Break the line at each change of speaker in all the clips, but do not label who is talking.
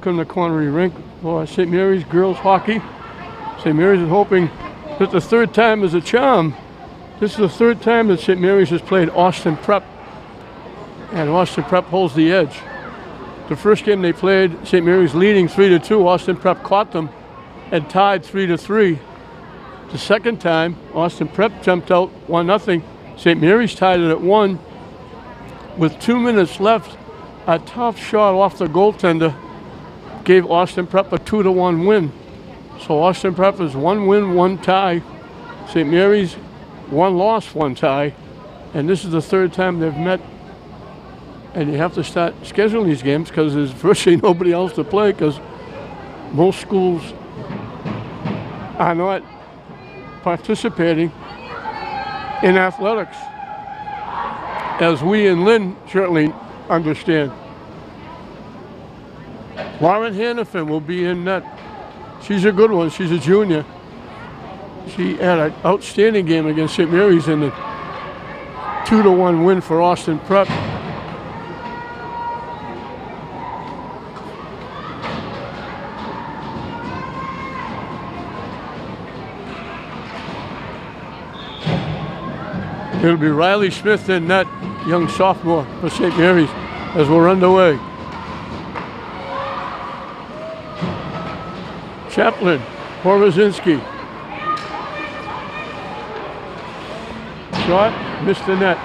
welcome to Connery Rink for St. Mary's girls hockey. St. Mary's is hoping that the third time is a charm. This is the third time that St. Mary's has played Austin Prep, and Austin Prep holds the edge. The first game they played, St. Mary's leading 3-2. Austin Prep caught them and tied 3-3. The second time, Austin Prep jumped out 1-0. St. Mary's tied it at 1. With 2 minutes left, a tough shot off the goaltender gave Austin Prep a 2-1 win. So Austin Prep is 1 win, 1 tie. St. Mary's 1 loss, 1 tie. And this is the third time they've met. And you have to start scheduling these games because there's virtually nobody else to play because most schools are not participating in athletics, as we in Lynn certainly understand. Lauren Hannafin will be in net. She's a good one. She's a junior. She had an outstanding game against St. Mary's in the 2-1 win for Austin Prep. It'll be Riley Smith in net, young sophomore for St. Mary's, as we're underway. Chaplin, Porozinski. Shot, missed the net.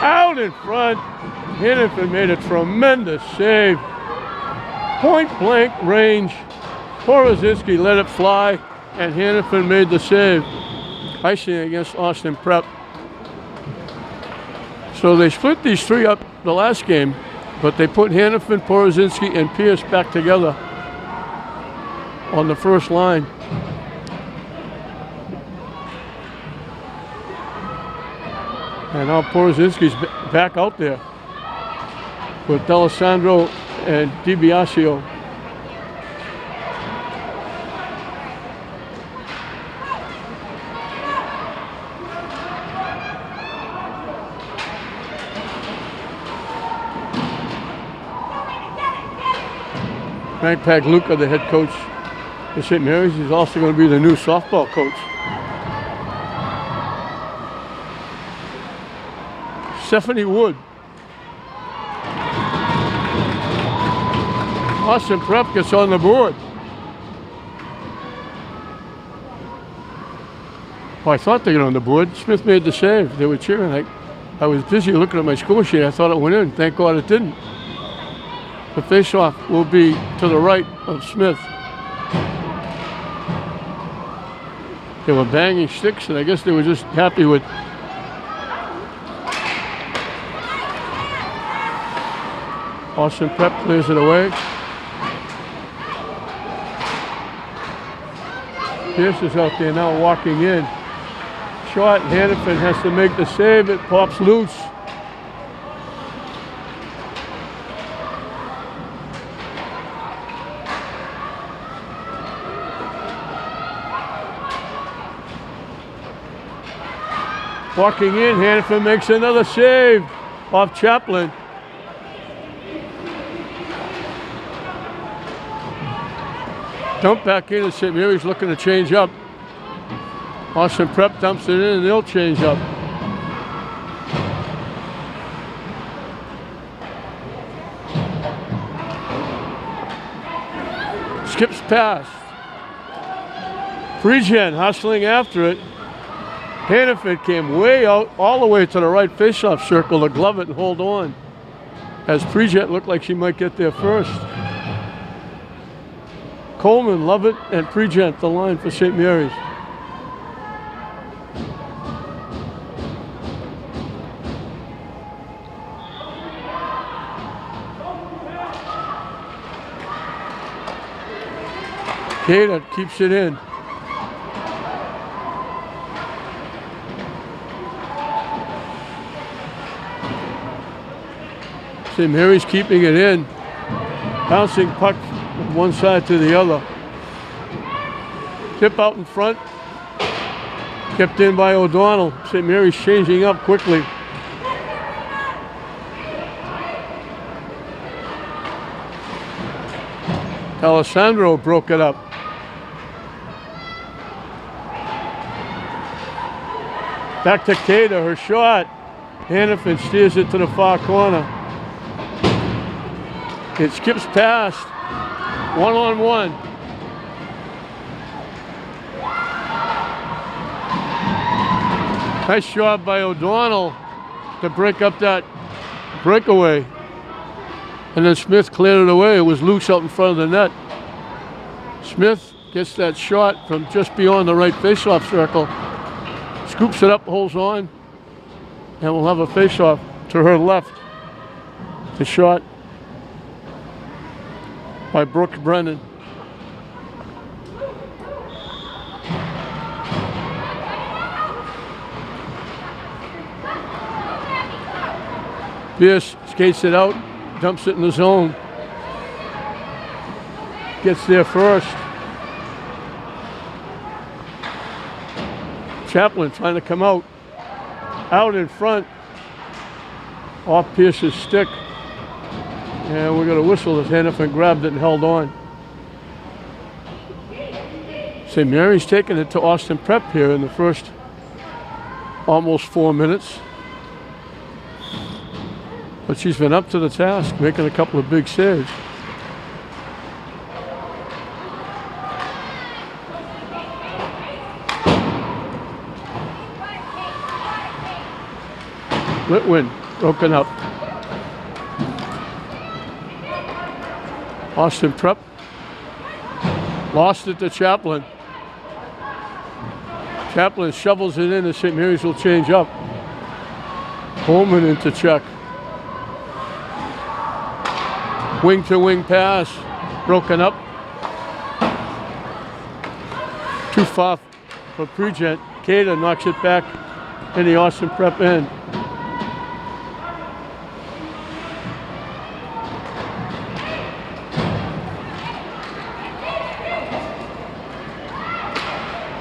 Out in front, Hannafin made a tremendous save. Point blank range, Porozinski let it fly, and Hannafin made the save. Icing against Austin Prep. So they split these 3 up the last game, but they put Hannafin, Porozinski, and Pierce back together on the first line. And now Porozinski's back out there with D'Alessandro and DiBiasio. Frank Pagluca, the head coach at St. Mary's, is also going to be the new softball coach. Stephanie Wood. Austin Prep gets on the board. Oh, I thought they got on the board. Smith made the save. They were cheering. I was busy looking at my score sheet. I thought it went in. Thank God it didn't. The face-off will be to the right of Smith. They were banging sticks, and I guess they were just happy with Austin Prep clears it away. Pierce is out there now walking in. Shot, Hannafin has to make the save. It pops loose. Walking in, Hannafin makes another save off Chaplin. Dump back in, and St. Mary's looking to change up. Austin Prep dumps it in, and they'll change up. Skips past. Pregen hustling after it. Hannafin came way out, all the way to the right faceoff circle to glove it and hold on, as Pregen looked like she might get there first. Coleman, Lovett, and Pregen the line for St. Mary's. Gator keeps it in. St. Mary's keeping it in. Bouncing puck from one side to the other. Tip out in front. Kept in by O'Donnell. St. Mary's changing up quickly. Alessandro broke it up. Back to Kada, her shot. Hannafin steers it to the far corner. It skips past. 1-on-1. Nice shot by O'Donnell to break up that breakaway. And then Smith cleared it away. It was loose out in front of the net. Smith gets that shot from just beyond the right faceoff circle. Scoops it up, holds on, and we'll have a faceoff to her left. The shot by Brooke Brennan. Pierce skates it out, dumps it in the zone. Gets there first. Chaplin trying to come out. Out in front. Off Pierce's stick. And we're going to whistle as Hannafin grabbed it and held on. St. Mary's taking it to Austin Prep here in the first almost 4 minutes. But she's been up to the task, making a couple of big saves. Litwin broken up. Austin Prep lost it to Chaplin. Chaplin shovels it in, and St. Mary's will change up. Holman into check. Wing to wing pass, broken up. Too far for Pregent. Kada knocks it back in the Austin Prep end.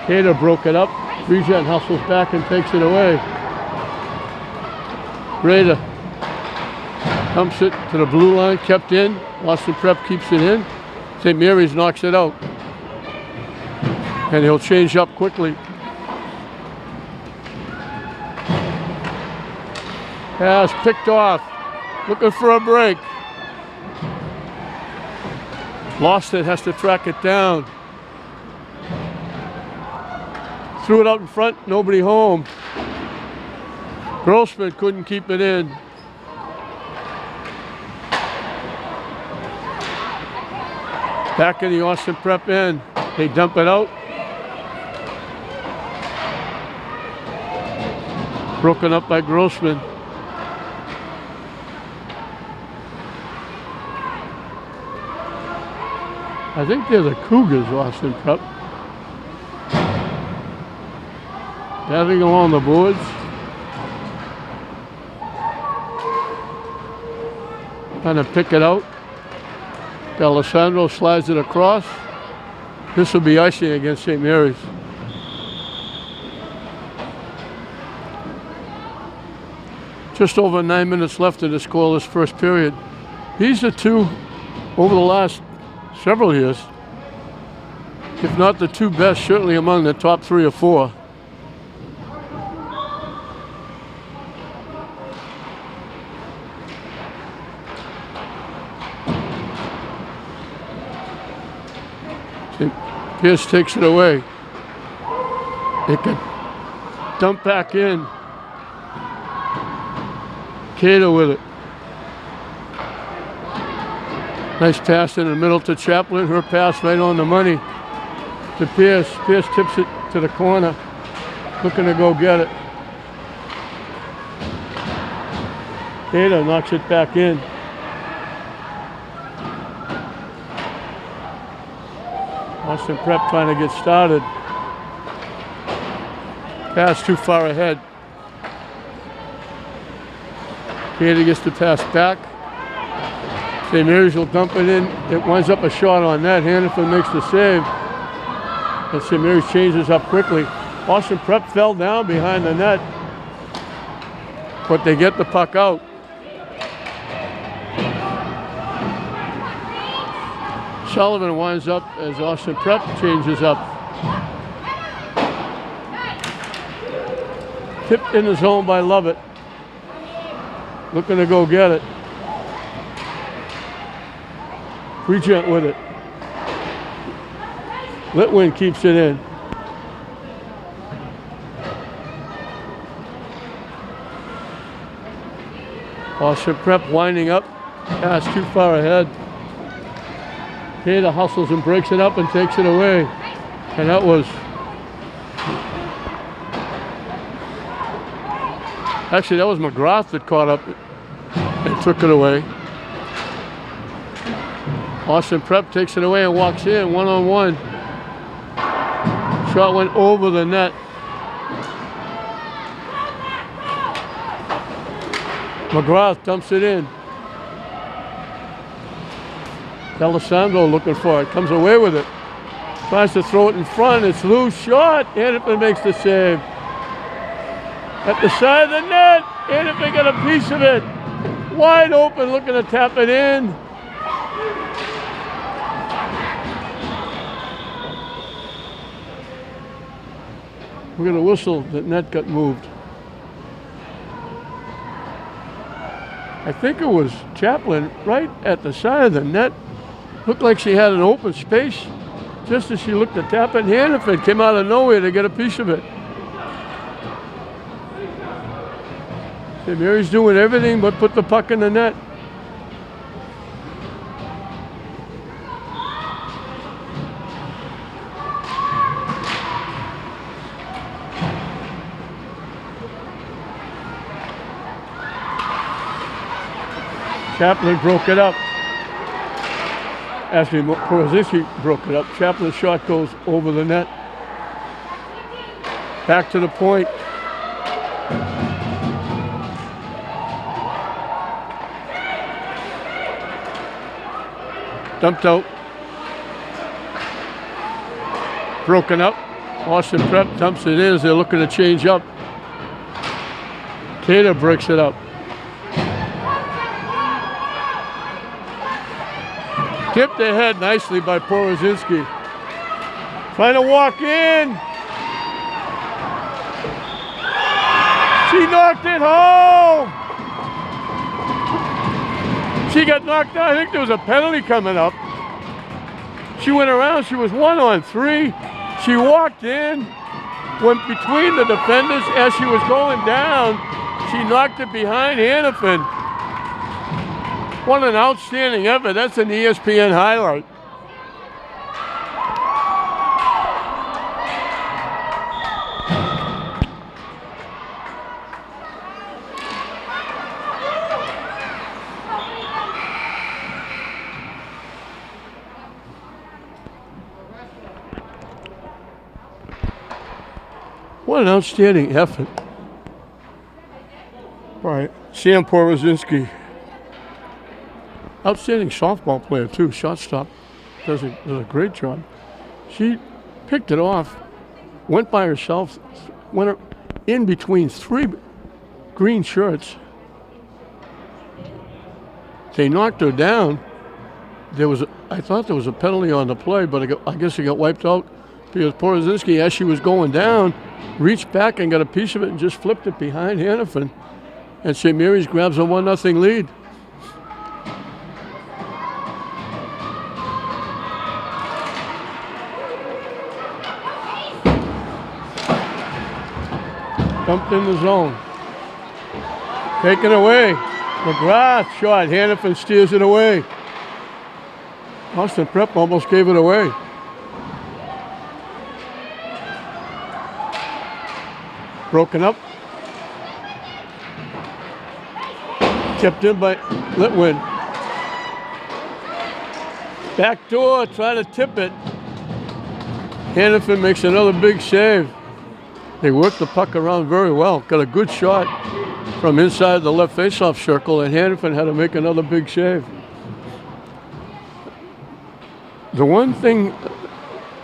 Kada broke it up. Pregent hustles back and takes it away. Rada dumps it to the blue line, kept in. Austin Prep keeps it in. St. Mary's knocks it out. And he'll change up quickly. Pass picked off. Looking for a break. Lost it, has to track it down. Threw it out in front, nobody home. Grossman couldn't keep it in. Back in the Austin Prep end. They dump it out. Broken up by Grossman. I think they're the Cougars, Austin Prep. Gathering along the boards. Trying to pick it out. Alessandro slides it across. This will be icing against St. Mary's. Just over 9 minutes left in the scoreless first period. These are two, over the last several years, if not the two best, certainly among the top 3 or 4. Pierce takes it away. It can dump back in. Kada with it. Nice pass in the middle to Chaplin. Her pass right on the money to Pierce. Pierce tips it to the corner. Looking to go get it. Kada knocks it back in. Austin Prep trying to get started. Pass too far ahead. Kada gets the pass back. St. Mary's will dump it in. It winds up a shot on net. Hannafin makes the save. And St. Mary's changes up quickly. Austin Prep fell down behind the net. But they get the puck out. Sullivan winds up as Austin Prep changes up. Tipped in the zone by Lovett. Looking to go get it. Regent with it. Litwin keeps it in. Austin Prep winding up. Pass too far ahead. Taylor hustles and breaks it up and takes it away. And that was... Actually, that was McGrath that caught up and took it away. Austin Prep takes it away and walks in, one-on-one. Shot went over the net. McGrath dumps it in. D'Alessandro looking for it, comes away with it. Tries to throw it in front, it's loose shot. Hannafin makes the save. At the side of the net, Hannafin got a piece of it. Wide open, looking to tap it in. We're going to whistle that net got moved. I think it was Chaplin right at the side of the net. Looked like she had an open space. Just as she looked to tap it, Hannafin came out of nowhere to get a piece of it. St. Mary's doing everything but put the puck in the net. Chaplin broke it up. Actually, Porozinski broke it up. Chaplin's shot goes over the net. Back to the point. Dumped out. Broken up. Austin Prep dumps it in as they're looking to change up. Taylor breaks it up. Tipped ahead nicely by Porozinski. Trying to walk in. She knocked it home. She got knocked out. I think there was a penalty coming up. She went around. She was 1-on-3. She walked in, went between the defenders as she was going down. She knocked it behind Hannafin. What an outstanding effort. That's an ESPN highlight. What an outstanding effort by Sam Porozinski. Outstanding softball player too, shortstop, does a great job. She picked it off, went by herself, went in between three green shirts. They knocked her down. I thought there was a penalty on the play, but I guess it got wiped out because Porozinski, as she was going down, reached back and got a piece of it and just flipped it behind Hannafin. And St. Mary's grabs a 1-0 lead. Dumped in the zone. Taken away. McGrath shot. Hannafin steers it away. Austin Prep almost gave it away. Broken up. Tipped in by Litwin. Back door, trying to tip it. Hannafin makes another big save. They worked the puck around very well. Got a good shot from inside the left faceoff circle, and Hannafin had to make another big save. The one thing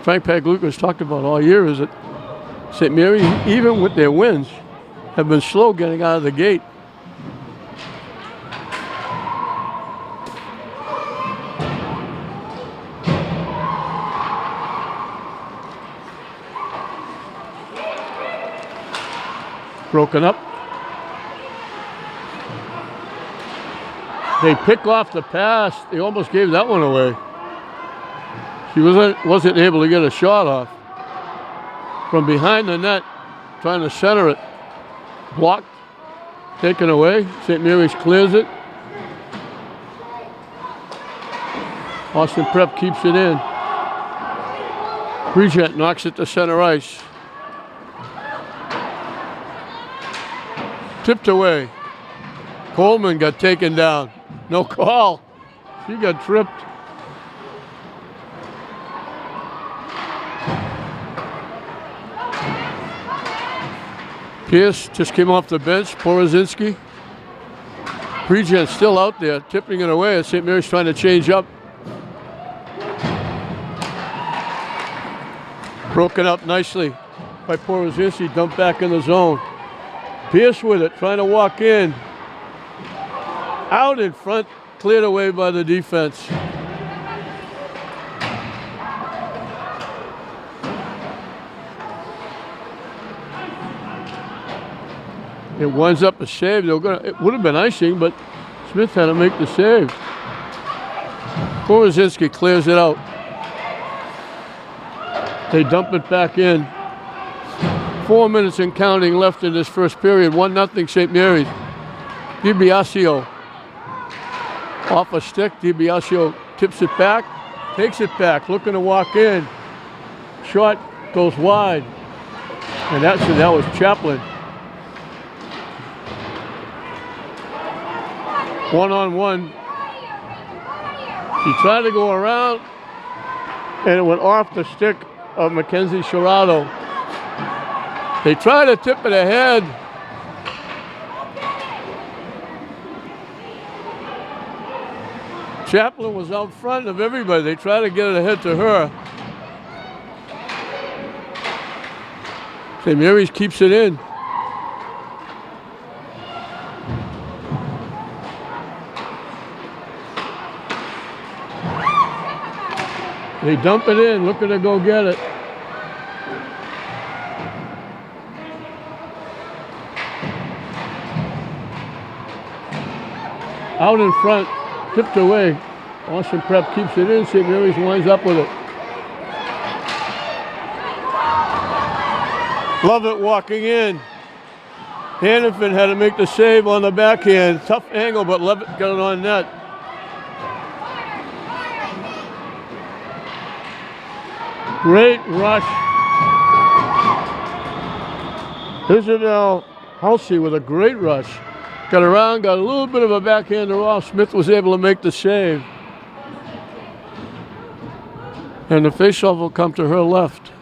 Frank Paglucas has talked about all year is that St. Mary's, even with their wins, have been slow getting out of the gate. Broken up. They pick off the pass. They almost gave that one away. She wasn't able to get a shot off. From behind the net, trying to center it. Blocked. Taken away. St. Mary's clears it. Austin Prep keeps it in. Regent knocks it to center ice. Tipped away. Coleman got taken down. No call. She got tripped. Pierce just came off the bench. Porozinski. Regent still out there, tipping it away as St. Mary's trying to change up. Broken up nicely by Porozinski, dumped back in the zone. Pierce with it, trying to walk in. Out in front, cleared away by the defense. It winds up a save. It would have been icing, but Smith had to make the save. Porozinski clears it out. They dump it back in. 4 minutes and counting left in this first period. 1-0 St. Mary's. DiBiasio off a stick. DiBiasio tips it back, takes it back, looking to walk in. Shot goes wide. And that was Chaplin. 1-on-1. She tried to go around, and it went off the stick of Mackenzie Sherrado. They tried to tip it ahead. Chaplin was out front of everybody. They tried to get it ahead to her. St. Mary's keeps it in. They dump it in, looking to go get it. Out in front, tipped away. Austin Prep keeps it in. St. Mary's winds up with it. Lovett walking in. Hannafin had to make the save on the backhand. Tough angle, but Lovett got it on net. Great rush. Isabel Halsey with a great rush. Got around, got a little bit of a backhander off. Smith was able to make the save. And the faceoff will come to her left.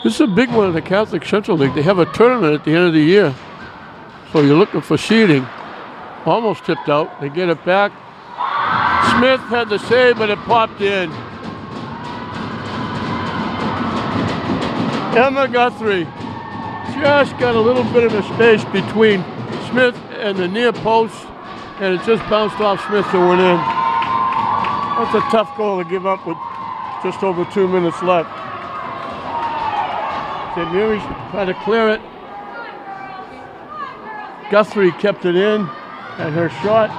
This is a big one in the Catholic Central League. They have a tournament at the end of the year. So you're looking for seeding. Almost tipped out. They get it back. Smith had the save, but it popped in. Emma Guthrie just got a little bit of a space between Smith and the near post, and it just bounced off Smith and went in. That's a tough goal to give up with just over 2 minutes left. St. Mary's tried to clear it. Guthrie kept it in, and her shot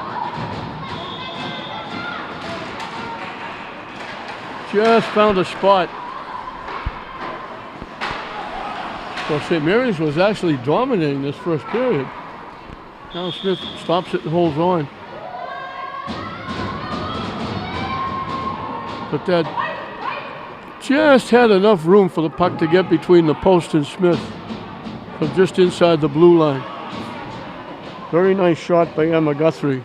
just found a spot. So St. Mary's was actually dominating this first period. Now Smith stops it and holds on. But that just had enough room for the puck to get between the post and Smith from just inside the blue line. Very nice shot by Emma Guthrie.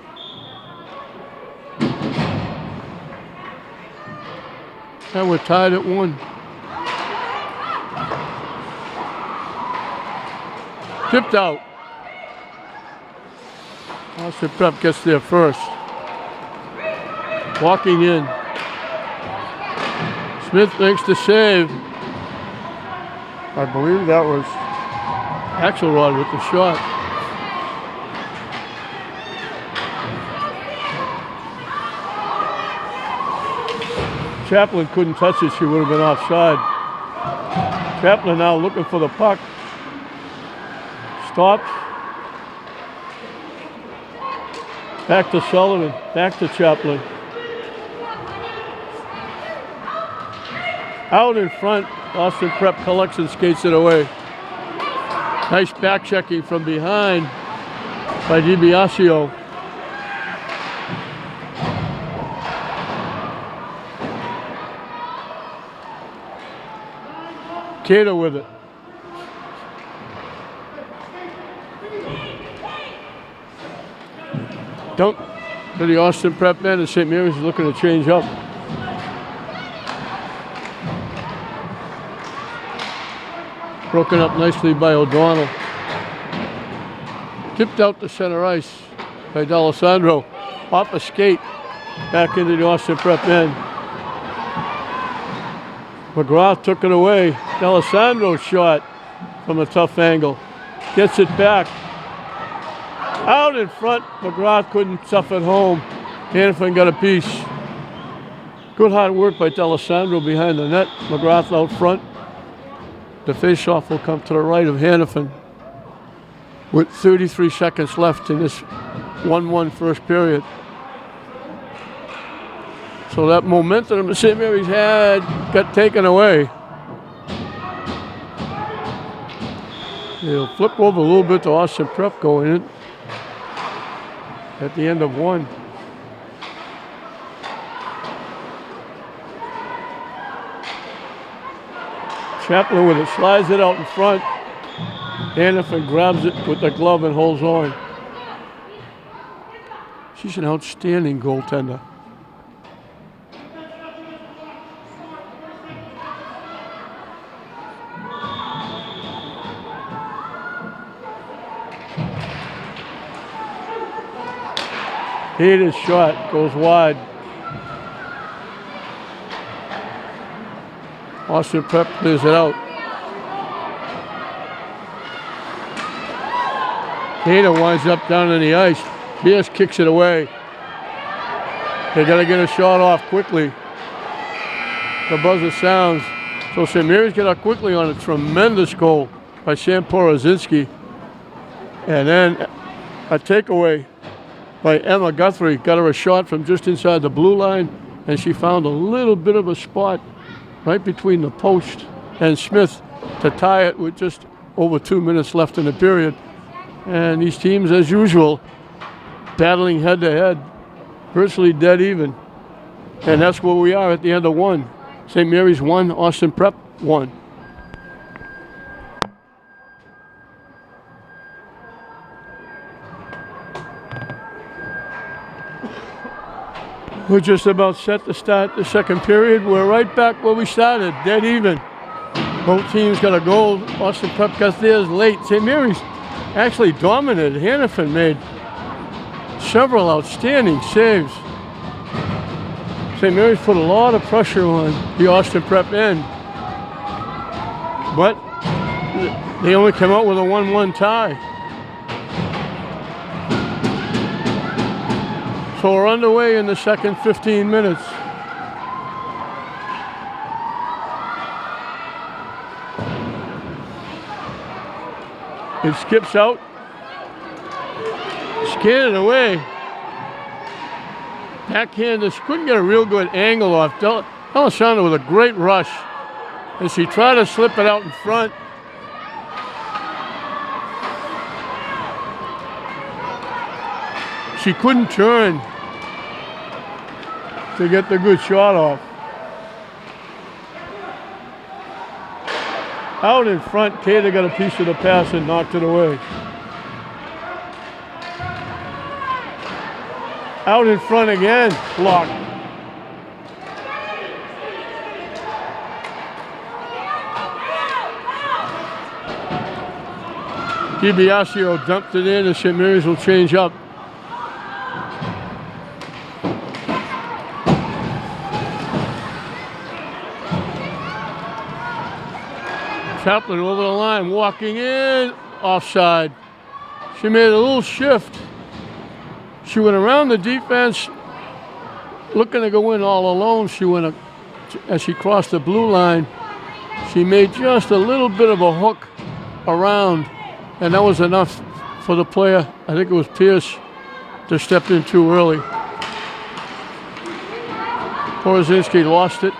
And we're tied at 1. Tipped out. Austin Prep gets there first. Walking in. Smith makes the save. I believe that was Axelrod with the shot. Chaplin couldn't touch it. She would have been offside. Chaplin now looking for the puck. Stops. Back to Sullivan. Back to Chaplin. Out in front. Austin Prep collects and skates it away. Nice back checking from behind by DiBiasio. Cater with it. Dunk to the Austin Prep men, and St. Mary's is looking to change up. Broken up nicely by O'Donnell. Tipped out to center ice by D'Alessandro. Off a skate, back into the Austin Prep end. McGrath took it away. D'Alessandro shot from a tough angle. Gets it back. Out in front, McGrath couldn't stuff it home. Hannafin got a piece. Good hard work by D'Alessandro behind the net. McGrath out front. The faceoff will come to the right of Hannafin with 33 seconds left in this 1-1 first period. So that momentum that St. Mary's had got taken away. He'll flip over a little bit to Austin Prep going in at the end of one. Chaplin with it, slides it out in front. Hannafin grabs it with the glove and holds on. She's an outstanding goaltender. His shot goes wide. Austin Prep clears it out. Cater winds up down on the ice. Beers kicks it away. They got to get a shot off quickly. The buzzer sounds. So St. Mary's got out quickly on a tremendous goal by Sam Porozinski. And then a takeaway by Emma Guthrie. Got her a shot from just inside the blue line, and she found a little bit of a spot right between the post and Smith to tie it with just over 2 minutes left in the period. And these teams, as usual, battling head to head, virtually dead even. And that's where we are at the end of one. St. Mary's 1, Austin Prep 1. We're just about set to start the second period. We're right back where we started, dead even. Both teams got a goal. Austin Prep got theirs late. St. Mary's actually dominated. Hannafin made several outstanding saves. St. Mary's put a lot of pressure on the Austin Prep end. But they only came out with a 1-1 tie. So we're underway in the second 15 minutes. It skips out. Scan it away. Backhand, couldn't get a real good angle off. D'Alessandro with a great rush. And she tried to slip it out in front. She couldn't turn to get the good shot off. Out in front, Cater got a piece of the pass and knocked it away. Out in front again, blocked. DiBiasio dumped it in, and St. Mary's will change up. Chaplin over the line, walking in, offside. She made a little shift. She went around the defense, looking to go in all alone. She went, as she crossed the blue line, She made just a little bit of a hook around, and that was enough for the player. I think it was Pierce to step in too early. Porozinski lost it.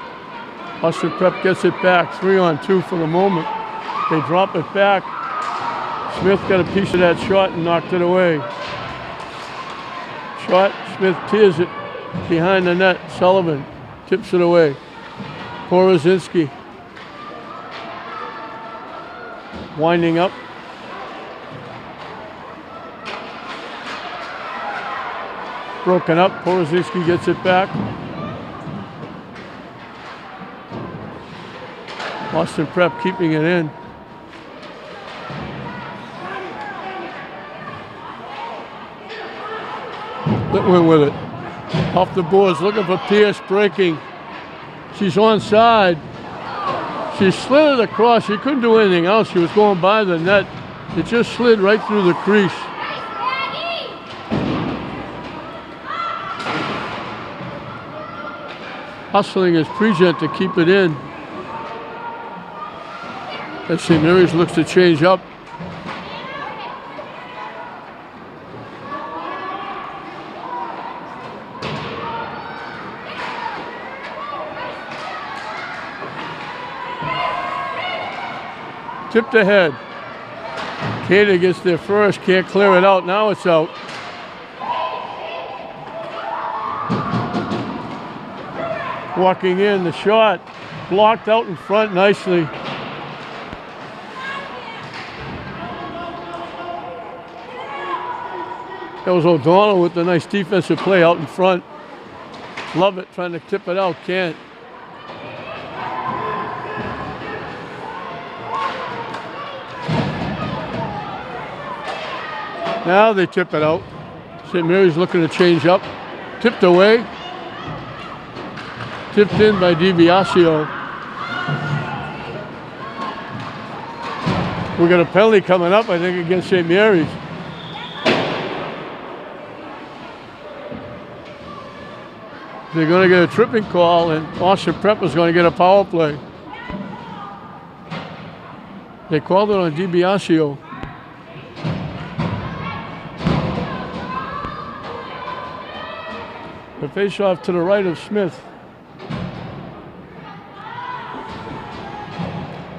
Austin Prep gets it back. 3-on-2 for the moment. They drop it back. Smith got a piece of that shot and knocked it away. Shot, Smith tears it behind the net. Sullivan tips it away. Porozinski winding up. Broken up. Porozinski gets it back. Austin Prep keeping it in. Litwin with it. Off the boards, looking for Pierce, breaking. She's onside. She slid it across. She couldn't do anything else. She was going by the net. It just slid right through the crease. Hustling is Pregent to keep it in. As St. Mary's looks to change up. Tipped ahead. Cater gets there first, can't clear it out. Now it's out. Walking in, the shot blocked out in front nicely. That was O'Donnell with the nice defensive play out in front. Love it, trying to tip it out, can't. Now they tip it out. St. Mary's looking to change up. Tipped away. Tipped in by DiBiasio. We got a penalty coming up, I think, against St. Mary's. They're going to get a tripping call, and Austin Prep is going to get a power play. They called it on DiBiasio. The face-off to the right of Smith.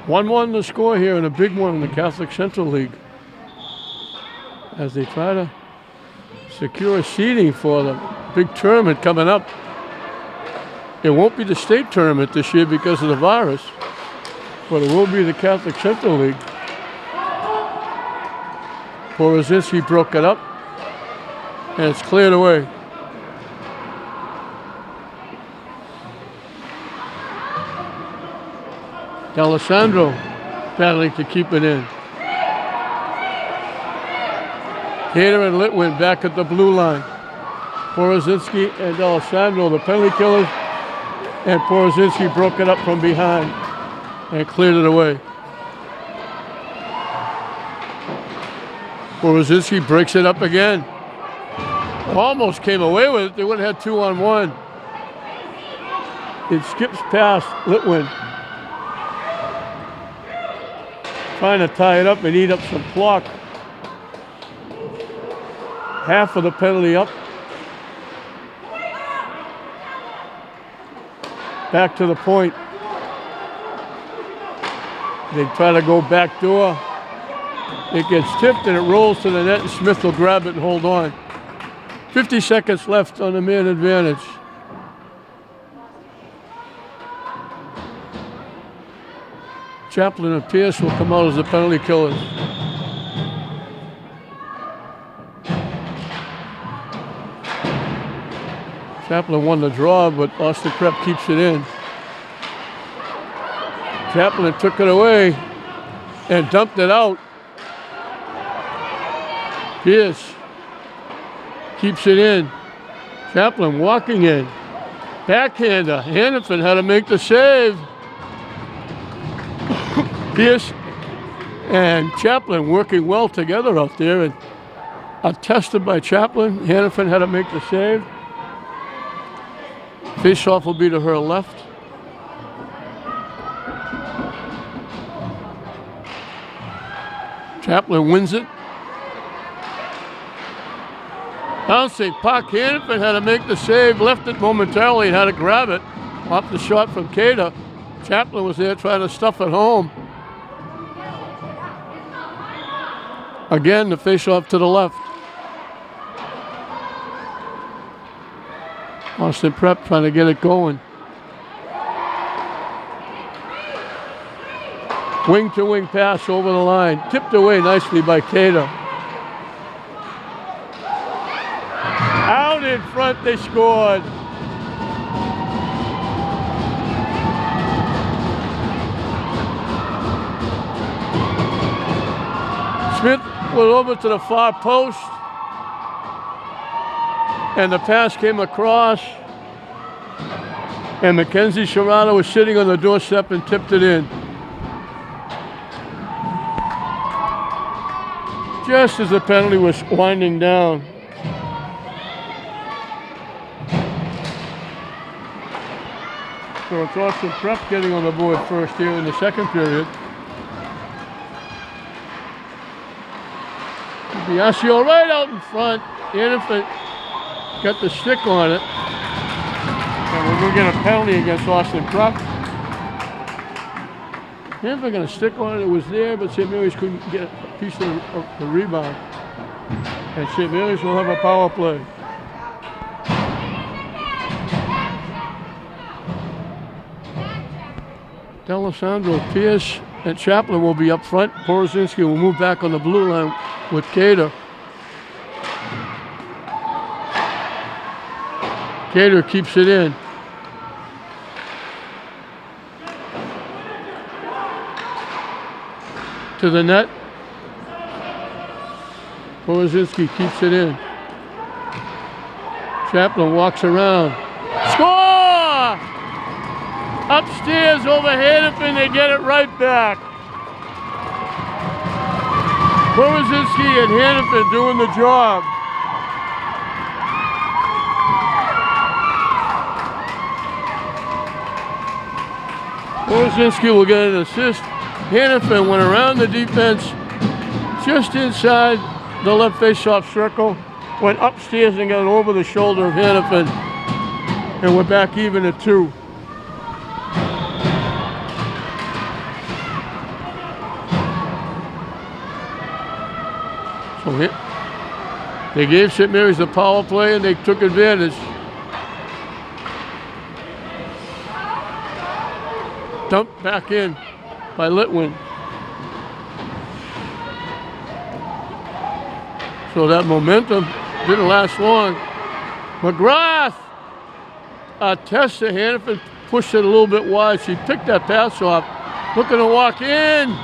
1-1 the score here, and a big one in the Catholic Central League. As they try to secure seeding for the big tournament coming up. It won't be the state tournament this year because of the virus, but it will be the Catholic Central League. Porozinski broke it up, and it's cleared away. D'Alessandro battling to keep it in. Cater and Litwin back at the blue line. Porozinski and D'Alessandro, the penalty killers, and Porozinski broke it up from behind and cleared it away. Porozinski breaks it up again. Almost came away with it. They would have had 2-on-1. It skips past Litwin. Trying to tie it up and eat up some clock. Half of the penalty up. Back to the point. They try to go back door. It gets tipped and it rolls to the net, and Smith will grab it and hold on. 50 seconds left on the man advantage. Chaplin and Pierce will come out as the penalty killers. Chaplin won the draw, but Austin Prep keeps it in. Chaplin took it away and dumped it out. Pierce keeps it in. Chaplin walking in. Backhander. Hannafin had to make the save. Pierce and Chaplin working well together out there, and attested by Chaplin. Hannafin had to make the save. Face-off will be to her left. Chaplin wins it. Bouncing puck. Hannafin had to make the save, left it momentarily, and had to grab it off the shot from Cater. Chaplin was there trying to stuff it home. Again, the face-off to the left. Austin Prep trying to get it going. Wing-to-wing pass over the line. Tipped away nicely by Cater. Out in front, they scored. Smith went over to the far post, and the pass came across, and Mackenzie Serrano was sitting on the doorstep and tipped it in. Just as the penalty was winding down. So it's Austin Prep getting on the board first here in the second period. Biasio right out in front. Hannafin got the stick on it. And we're going to get a penalty against Austin Prep. Hannafin got a stick on it. It was there, but St. Mary's couldn't get a piece of the rebound. And St. Mary's will have a power play. D'Alessandro, Pierce, and Chaplin will be up front. Porozinski will move back on the blue line with Cater. Cater keeps it in. To the net. Porozinski keeps it in. Chaplin walks around. Score! Upstairs over Hannafin, they get it right back. Porozinski and Hannafin doing the job. Porozinski will get an assist. Hannafin went around the defense just inside the left face-off circle, went upstairs and got over the shoulder of Hannafin, and we're back even at 2. So they gave St. Mary's the power play and they took advantage. Dumped back in by Litwin. So that momentum didn't last long. McGrath, Tessa Hannafin pushed it a little bit wide. She picked that pass off, looking to walk in.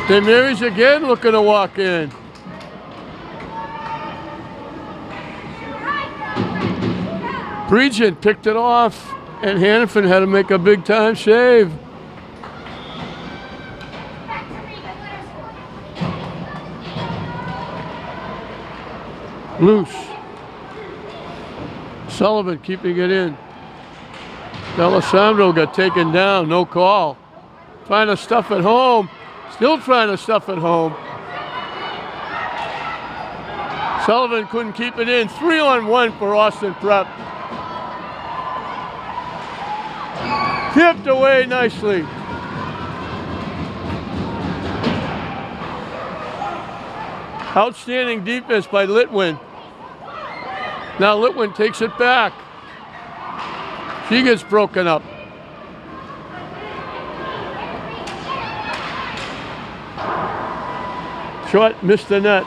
St. Mary's again looking to walk in. Breegen picked it off, and Hannafin had to make a big time save. Loose. Sullivan keeping it in. D'Alessandro got taken down, no call. Trying to stuff it home. Still trying to stuff it home. Sullivan couldn't keep it in. 3-on-1 for Austin Prep. Tipped away nicely. Outstanding defense by Litwin. Now Litwin takes it back. She gets broken up. Shot missed the net.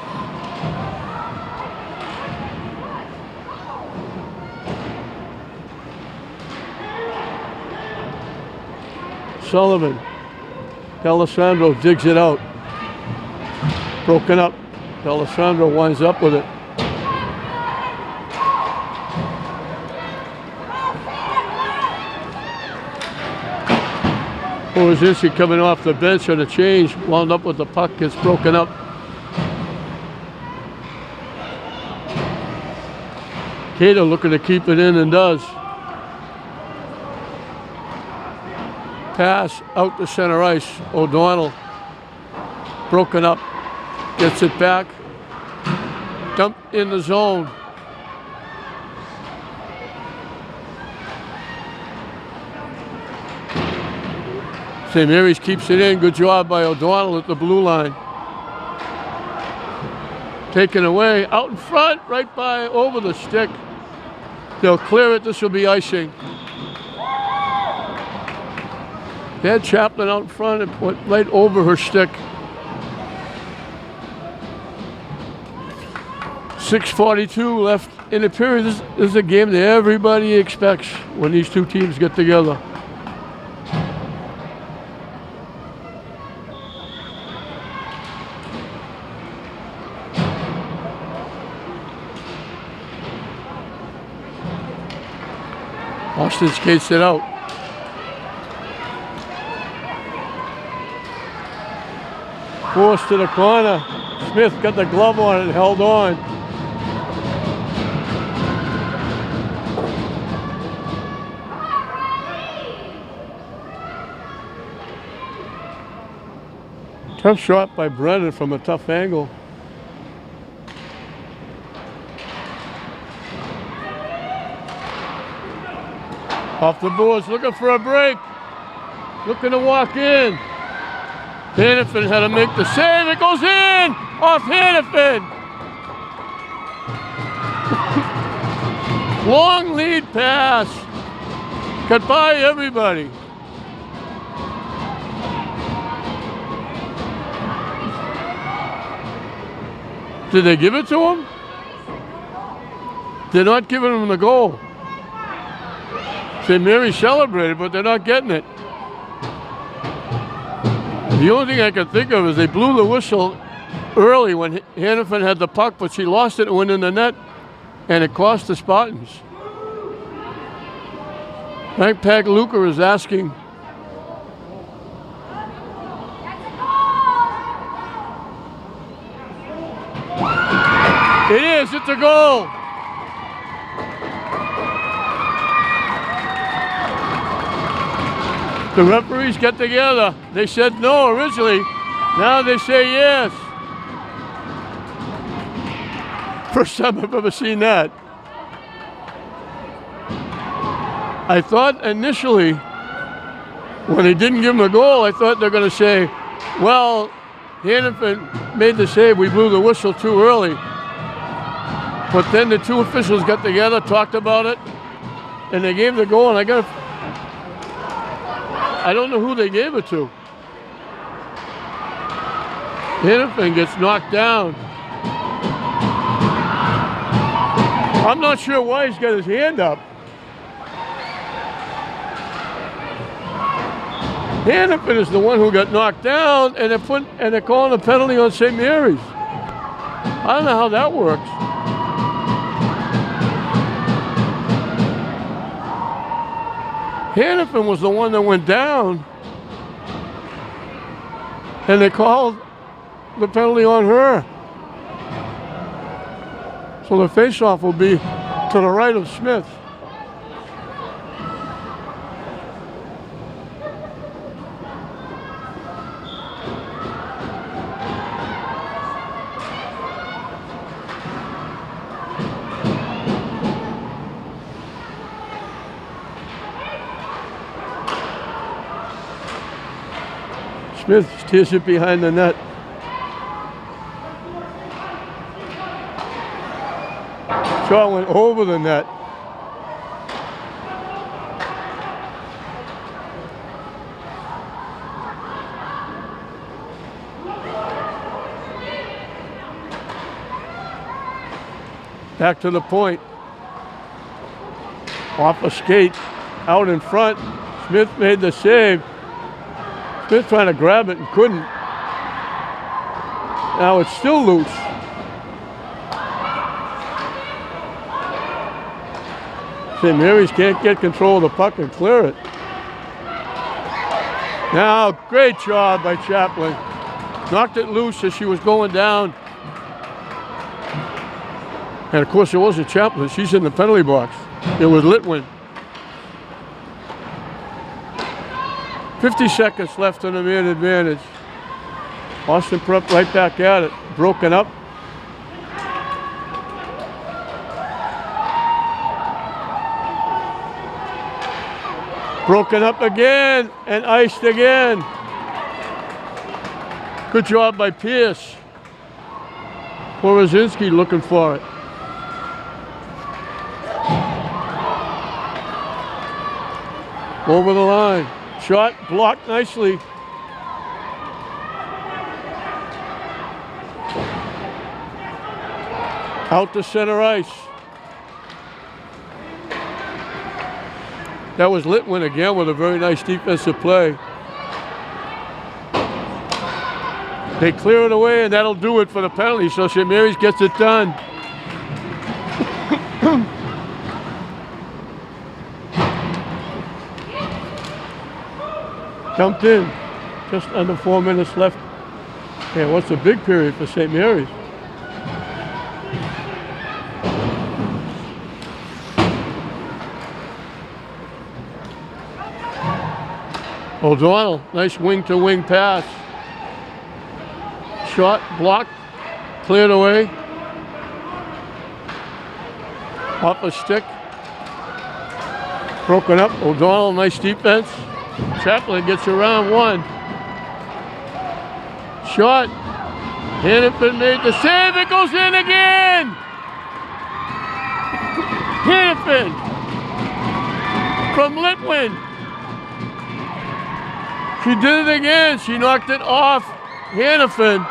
Sullivan. D'Alessandro digs it out. Broken up. D'Alessandro winds up with it. Porozinski coming off the bench on a change, wound up with the puck, gets broken up. Cato looking to keep it in and does. Pass out to center ice. O'Donnell broken up. Gets it back. Dumped in the zone. St. Mary's keeps it in. Good job by O'Donnell at the blue line. Taken away. Out in front. Right by over the stick. They'll clear it. This will be icing. They had Chaplin out in front and went right over her stick. 6:42 left in the period. This is a game that everybody expects when these two teams get together. Austin skates it out. Forced to the corner. Smith got the glove on it and held on. Tough shot by Brennan from a tough angle. Off the boards, looking for a break. Looking to walk in. Hannafin had to make the save. It goes in! Off Hannafin! Long lead pass. Got by everybody. Did they give it to him? They're not giving him the goal. St. Mary celebrated, but they're not getting it. The only thing I can think of is they blew the whistle early when Hannafin had the puck, but she lost it and went in the net, and it cost the Spartans. Frank Pagliuca is asking. It is, it's a goal. The referees get together. They said no originally. Now they say yes. First time I've ever seen that. I thought initially, when they didn't give him a goal, I thought they're going to say, well, Hannafin made the save. We blew the whistle too early. But then the two officials got together, talked about it, and they gave the goal. And I don't know who they gave it to. Hannafin gets knocked down. I'm not sure why he's got his hand up. Hannafin is the one who got knocked down, and they're calling a penalty on St. Mary's. I don't know how that works. Hannafin was the one that went down, and they called the penalty on her. So the face-off will be to the right of Smith. Smith steers it behind the net. Shot went over the net. Back to the point. Off a skate, out in front. Smith made the save. Smith trying to grab it and couldn't. Now it's still loose. St. Mary's can't get control of the puck and clear it. Now, great job by Chaplin. Knocked it loose as she was going down. And of course it wasn't Chaplin, she's in the penalty box. It was Litwin. 50 seconds left on the man advantage. Austin Prep right back at it. Broken up. Broken up again and iced again. Good job by Pierce. Porozinski looking for it. Over the line. Shot blocked nicely. Out to center ice. That was Litwin again with a very nice defensive play. They clear it away, and that'll do it for the penalty, so St. Mary's gets it done. Jumped in. Just under 4 minutes left. Yeah, what's a big period for St. Mary's? O'Donnell, nice wing-to-wing pass. Shot, blocked, cleared away. Off a stick. Broken up. O'Donnell, nice defense. Chaplin gets around one. Shot. Hannafin made the save. It goes in again. Hannafin from Litwin. She did it again. She knocked it off Hannafin.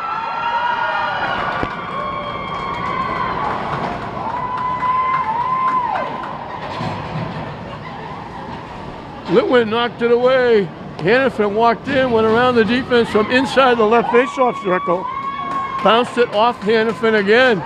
Litwin knocked it away. Hannafin walked in, went around the defense from inside the left faceoff circle. Bounced it off Hannafin again.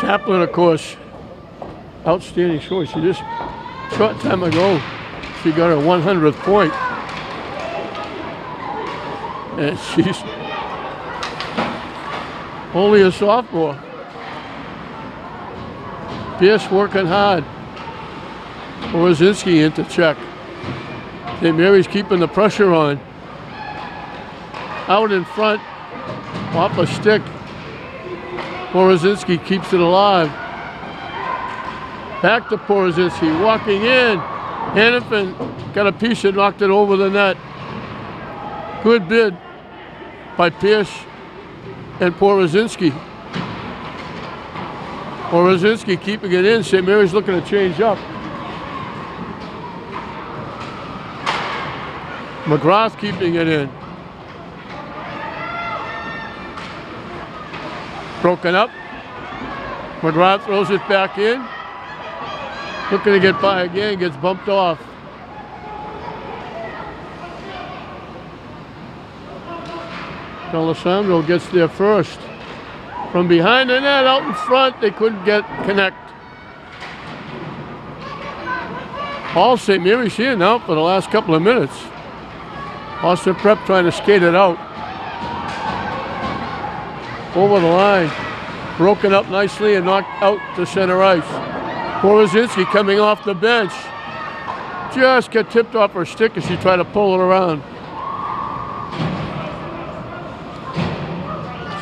Chaplin, of course, outstanding score. She just short time ago, she got her 100th point. And she's only a sophomore. Pierce working hard. Porozinski into check. St. Mary's keeping the pressure on. Out in front, off a stick. Porozinski keeps it alive. Back to Porozinski, walking in. Hannafin got a piece and knocked it over the net. Good bid by Pierce and Porozinski. Porozinski keeping it in. St. Mary's looking to change up. McGrath keeping it in. Broken up. McGrath throws it back in. Looking to get by again, gets bumped off. D'Alessandro gets there first. From behind the net, out in front, they couldn't connect. All St. Mary's here now for the last couple of minutes. Austin Prep trying to skate it out. Over the line. Broken up nicely and knocked out to center ice. Porozinski coming off the bench. Just got tipped off her stick as she tried to pull it around.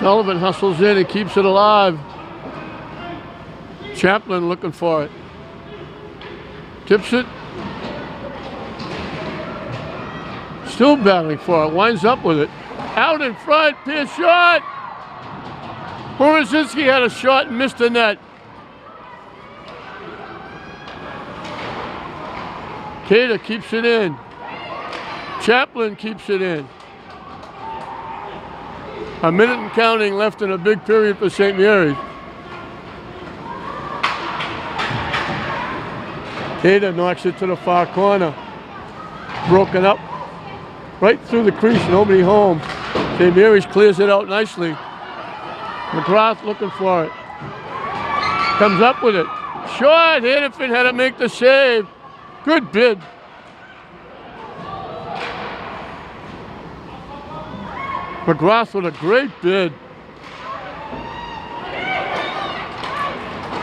Sullivan hustles in and keeps it alive. Chaplin looking for it. Tips it. Still battling for it. Winds up with it. Out in front. Pierce shot. Porozinski had a shot and missed the net. Cater keeps it in. Chaplin keeps it in. A minute and counting left in a big period for St. Mary's. Cater knocks it to the far corner. Broken up. Right through the crease, nobody home. St. Mary's clears it out nicely. McGrath looking for it. Comes up with it. Shot. Hannafin had to make the save. Good bid. McGrath with a great bid.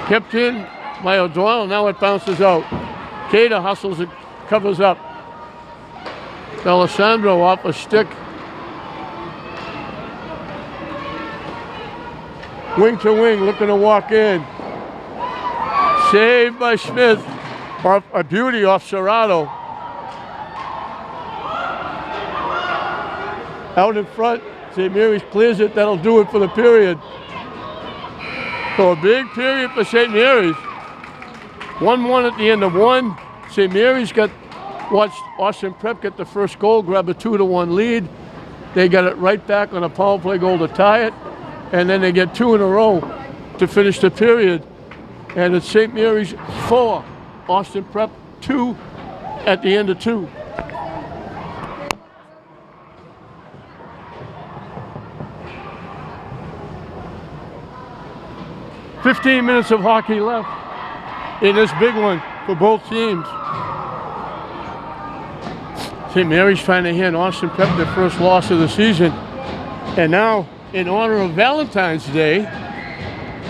Kept in by O'Donnell, now it bounces out. Cater hustles it, covers up. Alessandro off a stick. Wing to wing, looking to walk in. Saved by Smith. A beauty off Serrato. Out in front, St. Mary's clears it. That'll do it for the period. So a big period for St. Mary's. 1-1 at the end of one. St. Mary's watched Austin Prep get the first goal, grab a 2-1 lead. They got it right back on a power play goal to tie it. And then they get two in a row to finish the period. And it's St. Mary's 4, Austin Prep 2 at the end of 2. "15 minutes of hockey left in this big one for both teams. St. Mary's trying to hand Austin Prep their first loss of the season. And now, in honor of Valentine's Day,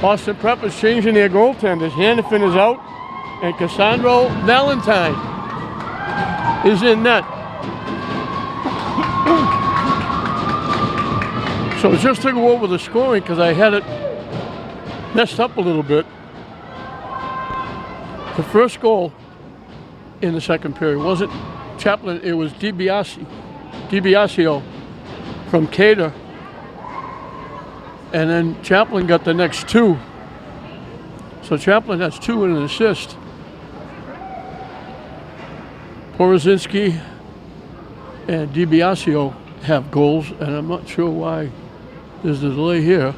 Austin Prep is changing their goaltenders. Hannafin is out, and Cassandro Valentine is in net. So just to go over the scoring, because I had it messed up a little bit. The first goal in the second period wasn't Chaplin, it was DiBiasio from Cater. And then Chaplin got the next two. So Chaplin has 2 and an assist. Porozinski and DiBiasio have goals, and I'm not sure why there's a delay here.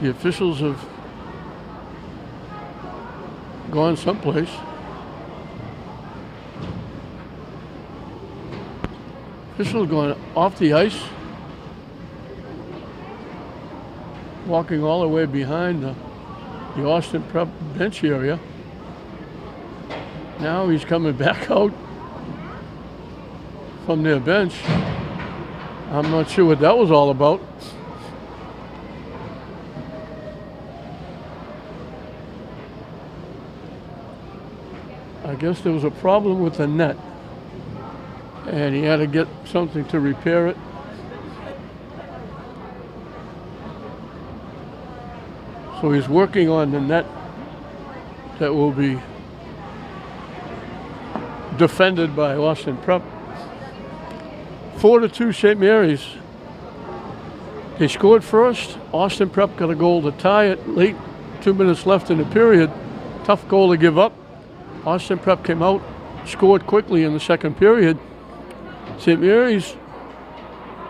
The officials have gone someplace. Officials going off the ice, walking all the way behind the Austin Prep bench area. Now he's coming back out from their bench. I'm not sure what that was all about. I guess there was a problem with the net, and he had to get something to repair it. So he's working on the net that will be defended by Austin Prep. 4-2 St. Mary's. They scored first. Austin Prep got a goal to tie it late, 2 minutes left in the period. Tough goal to give up. Austin Prep came out, scored quickly in the second period. St. Mary's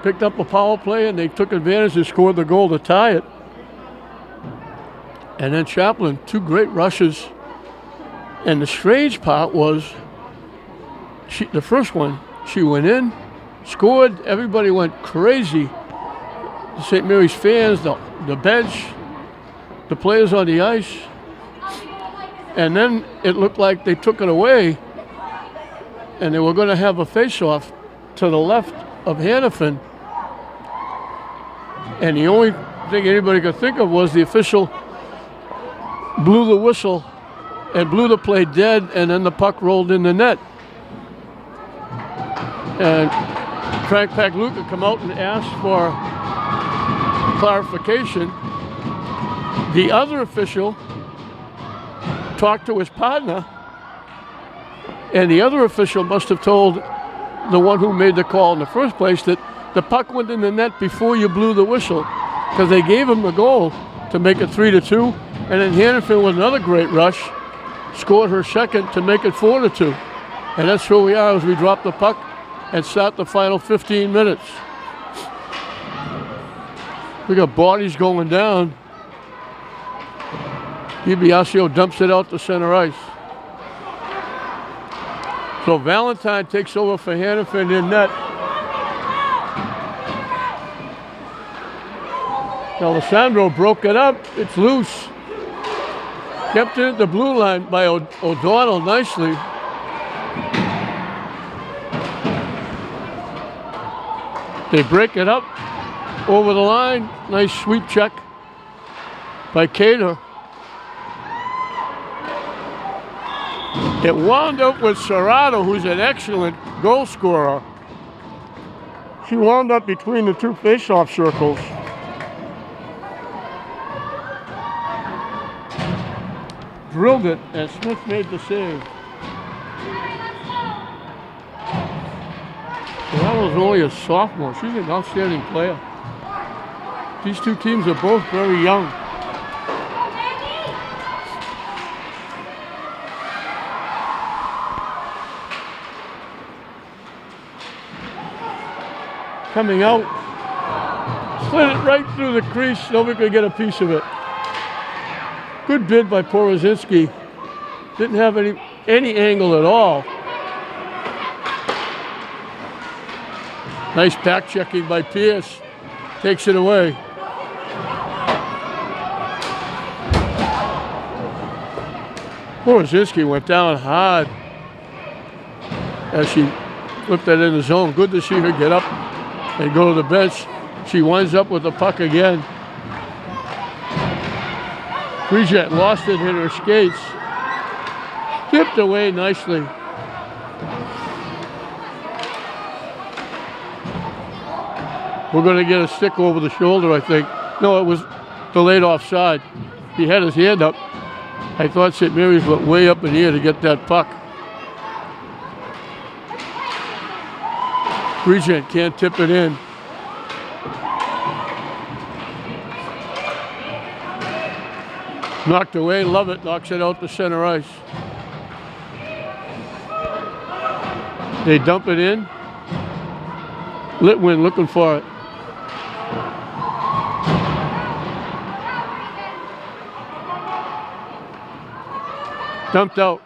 picked up a power play, and they took advantage and scored the goal to tie it. And then Chaplin, 2 great rushes. And the strange part was, the first one, she went in, scored, everybody went crazy. The St. Mary's fans, the bench, the players on the ice. And then it looked like they took it away, and they were going to have a face-off to the left of Hannafin. And the only thing anybody could think of was the official blew the whistle and blew the play dead, and then the puck rolled in the net. And Frank Pagluca come out and asked for clarification. The other official talked to his partner, and the other official must have told the one who made the call in the first place that the puck went in the net before you blew the whistle, because they gave him the goal to make it 3-2, and then Hannafin with another great rush scored her second to make it 4-2. And that's where we are as we drop the puck and start the final 15 minutes. We got bodies going down. DiBiasio dumps it out to center ice. So Valentine takes over for Hannafin in net. Alessandro broke it up. It's loose. Kept it at the blue line by O'Donnell nicely. They break it up over the line. Nice sweep check by Cater. It wound up with Serrato, who's an excellent goal scorer. She wound up between the two face-off circles. Drilled it, and Smith made the save. Serrato's only a sophomore. She's an outstanding player. These two teams are both very young. Coming out, slid it right through the crease. Nobody could get a piece of it. Good bid by Porozinski. Didn't have any angle at all. Nice back checking by Pierce. Takes it away. Porozinski went down hard as she flipped that in the zone. Good to see her get up and go to the bench. She winds up with the puck again. Bridget lost it in her skates. Tipped away nicely. We're going to get a stick over the shoulder, I think. No, it was delayed offside. He had his hand up. I thought St. Mary's went way up in the air to get that puck. Bridget can't tip it in. Knocked away, Lovett knocks it out to center ice. They dump it in. Litwin looking for it. Dumped out.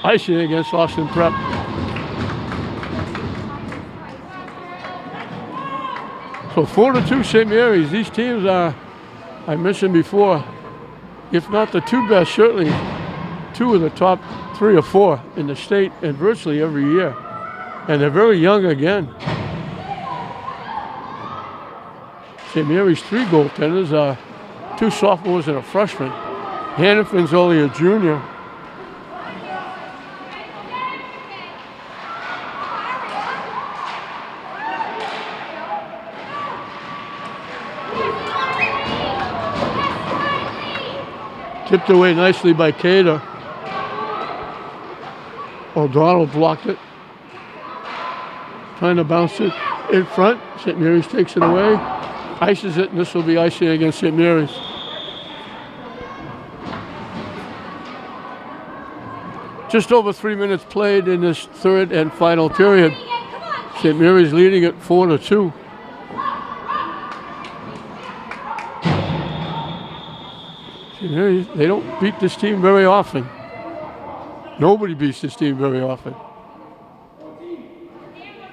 Icing against Austin Prep. So 4-2 St. Mary's. These teams are, I mentioned before, if not the two best, certainly two of the top 3 or 4 in the state and virtually every year. And they're very young again. St. Mary's 3 goaltenders are 2 sophomores and a freshman. Hannafin's only a junior. Tipped away nicely by Cater. O'Donnell blocked it. Trying to bounce it in front. St. Mary's takes it away. Ices it, and this will be icing against St. Mary's. Just over 3 minutes played in this third and final period. St. Mary's leading it 4-2. St. Mary's, they don't beat this team very often. Nobody beats this team very often.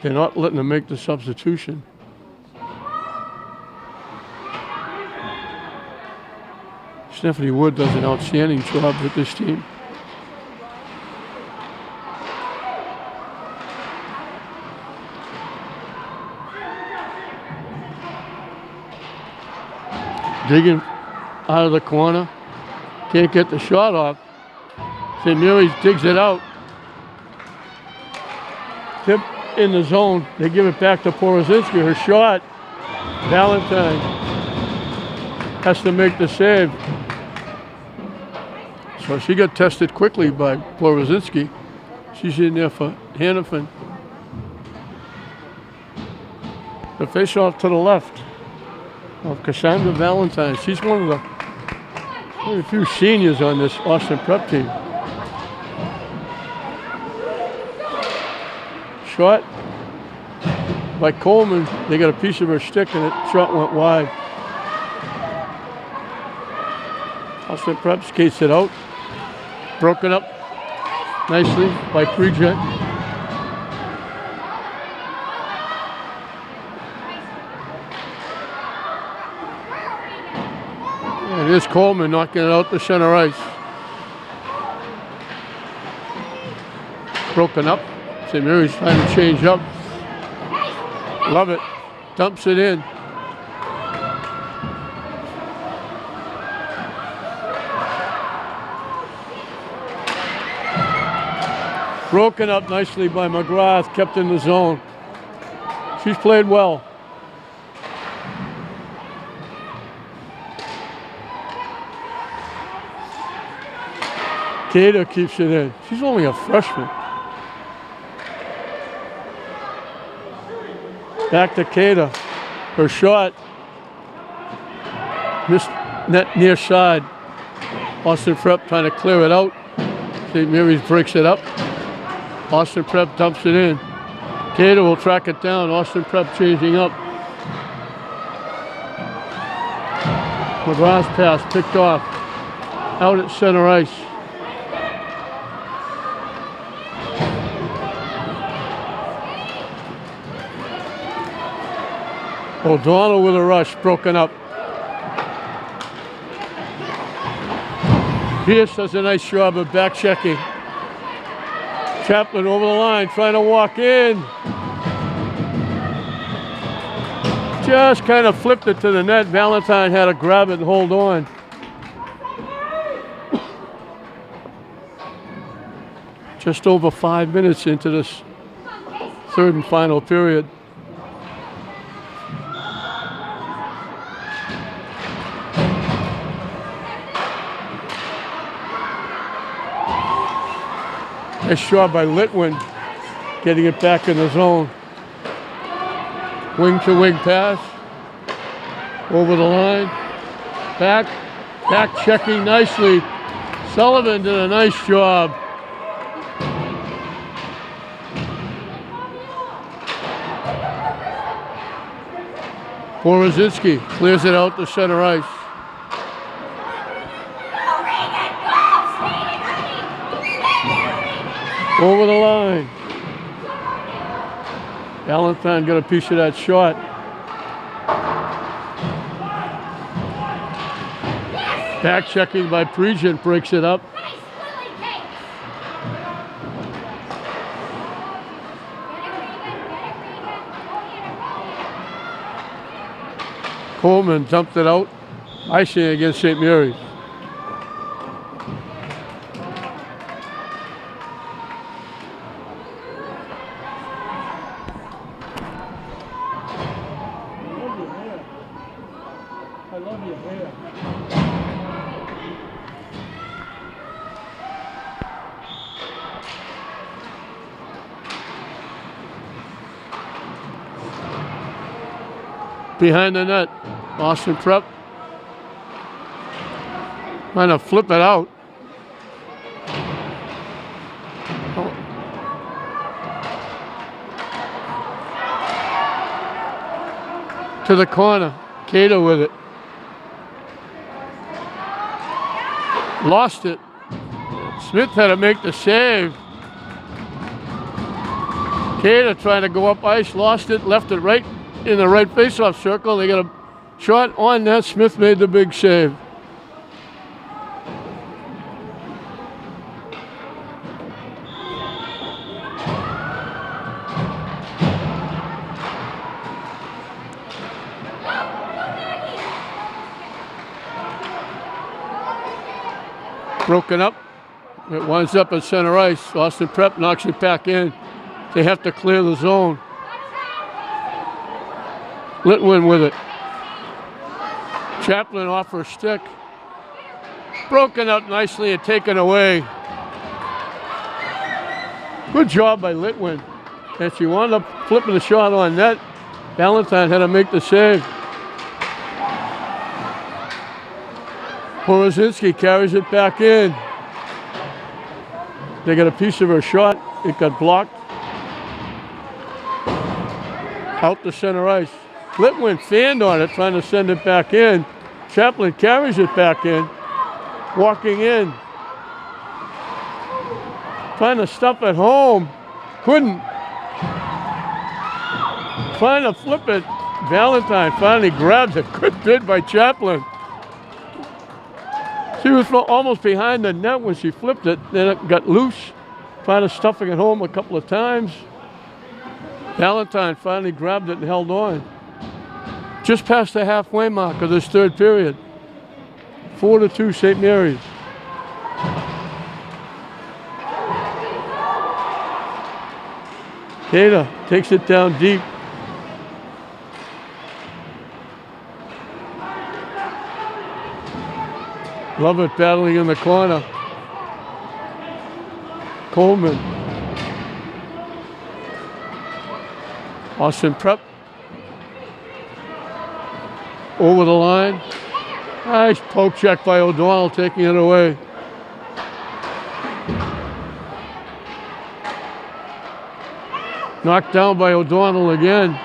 They're not letting them make the substitution. Stephanie Wood does an outstanding job with this team. Digging out of the corner. Can't get the shot off. St. Mary's digs it out. Tip in the zone. They give it back to Porozinski. Her shot. Valentine has to make the save. So she got tested quickly by Porozinski. She's in there for Hannafin. The face-off to the left of Cassandra Valentine. She's one of the very few seniors on this Austin Prep team. Shot by Coleman. They got a piece of her stick and it shot went wide. Austin Prep skates it out. Broken up nicely by Prejet. And here's Coleman knocking it out to center ice. Broken up. St. Mary's trying to change up. Love it. Dumps it in. Broken up nicely by McGrath, kept in the zone. She's played well. Cater keeps it in. She's only a freshman. Back to Cater. Her shot. Missed net near side. Austin Prep trying to clear it out. St. Mary's breaks it up. Austin Prep dumps it in. Cater will track it down. Austin Prep changing up. McGrath's pass picked off. Out at center ice. O'Donnell with a rush, broken up. Pierce does a nice job of back checking. Chaplin over the line, trying to walk in. Just kind of flipped it to the net. Valentine had to grab it and hold on. Just over 5 minutes into this third and final period. Nice job by Litwin, getting it back in the zone. Wing to wing pass. Over the line. Back checking nicely. Sullivan did a nice job. Borozinski clears it out to center ice. Over the line. Valentine got a piece of that shot. Back checking by Pregent breaks it up. Coleman dumped it out. Icing against St. Mary's.
I love your hair.
Behind the net, Austin Prep. Trying to flip it out. To the corner. Cater with it. Lost it. Smith had to make the save. Cater trying to go up ice, lost it, left it right in the right faceoff circle. They got a shot on net. Smith made the big save. Broken up. It winds up at center ice. Austin Prep knocks it back in. They have to clear the zone. Litwin with it. Chaplin off her stick. Broken up nicely and taken away. Good job by Litwin. And she wound up flipping the shot on net. Valentine had to make the save. Borozinski carries it back in. They got a piece of her shot. It got blocked. Out to center ice. Litwin fanned on it, trying to send it back in. Chaplin carries it back in. Walking in. Trying to stuff it home. Couldn't. Trying to flip it. Valentine finally grabs it. Good bid by Chaplin. She was almost behind the net when she flipped it. Then it got loose. Tried to stuffing it home a couple of times. Valentine finally grabbed it and held on. Just past the halfway mark of this third period. 4-2 St. Mary's. Kata takes it down deep. Lovett battling in the corner. Coleman. Austin Prep. Over the line. Nice poke check by O'Donnell, taking it away. Knocked down by O'Donnell again.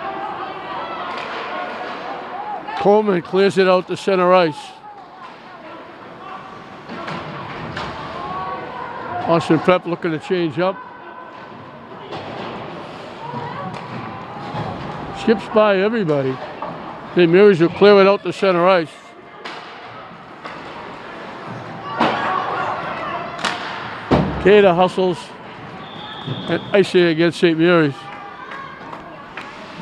Coleman clears it out to center ice. Austin Prep looking to change up. Skips by everybody. St. Mary's will clear it out to center ice. Kata hustles and icing against St. Mary's.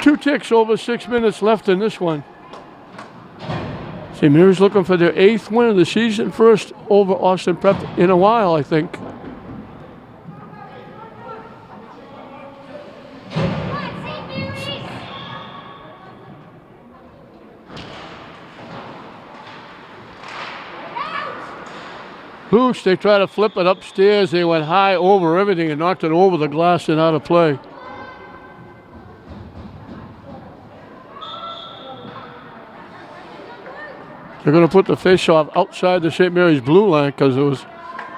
2 ticks over 6 minutes left in this one. St. Mary's looking for their 8th win of the season, first over Austin Prep in a while, I think. Loose, they try to flip it upstairs. They went high over everything and knocked it over the glass and out of play. They're going to put the face-off outside the St. Mary's blue line because it was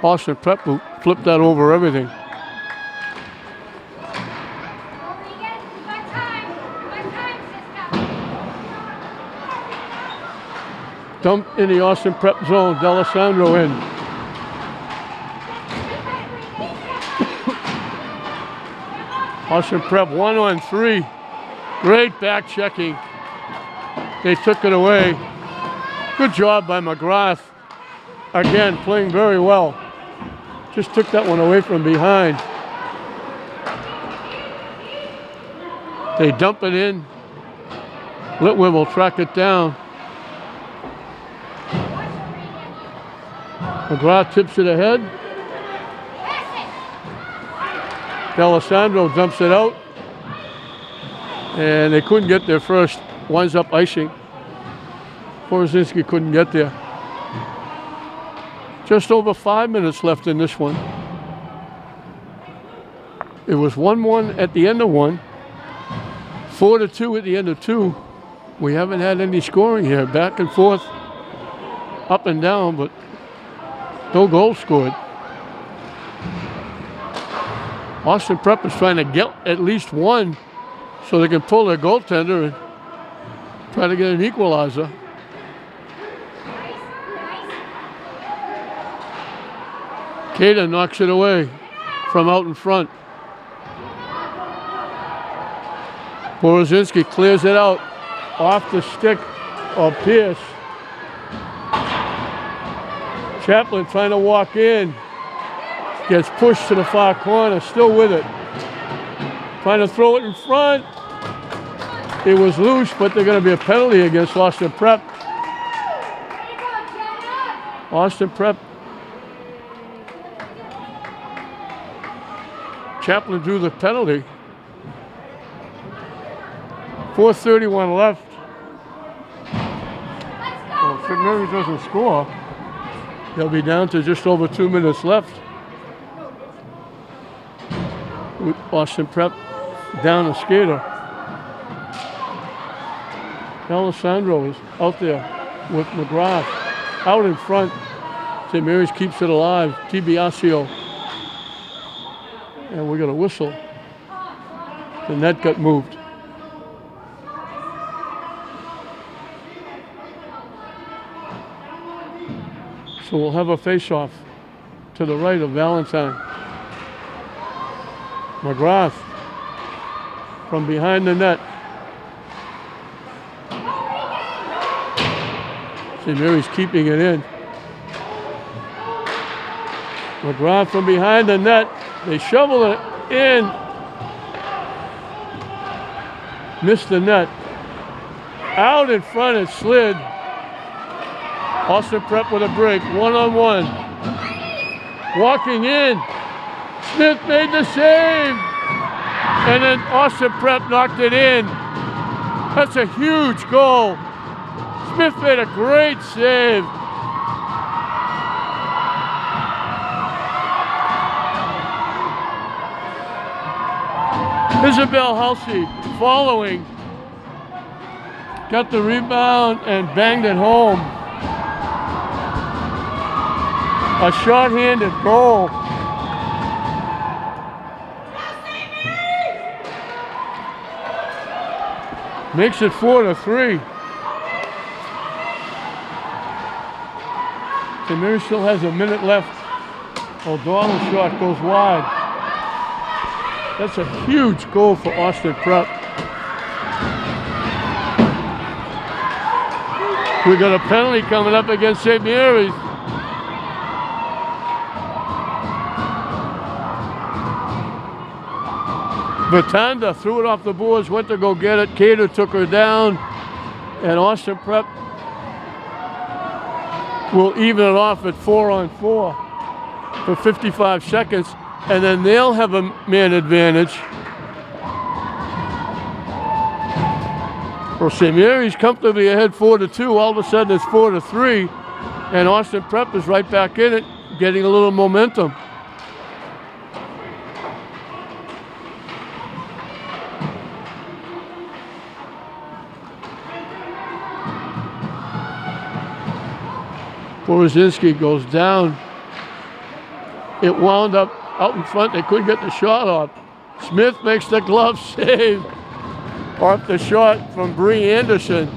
Austin Prep who flipped that over everything. Dump in the Austin Prep zone. D'Alessandro in. Austin Prep 1-on-3. Great back checking. They took it away. Good job by McGrath. Again, playing very well. Just took that one away from behind. They dump it in. Litwin will track it down. McGrath tips it ahead. D'Alessandro dumps it out. And they couldn't get there first. Winds up icing. Borozinski couldn't get there. Just over 5 minutes left in this one. It was 1-1 at the end of one. 4-2 at the end of two. We haven't had any scoring here. Back and forth, up and down, but no goals scored. Austin Prep is trying to get at least one so they can pull their goaltender and try to get an equalizer. Kata knocks it away from out in front. Borozinski clears it out off the stick of Pierce. Chaplin trying to walk in. Gets pushed to the far corner, still with it. Trying to throw it in front. It was loose, but they're going to be a penalty against Austin Prep. Austin Prep. Chaplin drew the penalty. 4:31 left. Well, if St. Mary's doesn't score, they'll be down to just over 2 minutes left. With Austin Prep down a skater. D'Alessandro is out there with McGrath. Out in front. St. Mary's keeps it alive. Tibiasio. And we're going to whistle. The net got moved. So we'll have a face-off to the right of Valentine. McGrath from behind the net. St. Mary's keeping it in. McGrath from behind the net. They shovel it in. Missed the net. Out in front, it slid. Austin Prep with a break, 1-on-1. Walking in. Smith made the save. And then Austin Prep knocked it in. That's a huge goal. Smith made a great save. Isabel Halsey following. Got the rebound and banged it home. A short-handed goal. Makes it 4-3. St. Mary's still has a minute left. O'Donnell's shot goes wide. That's a huge goal for Austin Prep. We got a penalty coming up against St. Mary's. Batanda threw it off the boards, went to go get it. Cater took her down, and Austin Prep will even it off at 4-on-4 for 55 seconds, and then they'll have a man advantage. Well, St. Mary's comfortably ahead 4-2. All of a sudden it's 4-3, and Austin Prep is right back in it, getting a little momentum. Borozinski goes down. It wound up out in front. They couldn't get the shot off. Smith makes the glove save off the shot from Bree Anderson.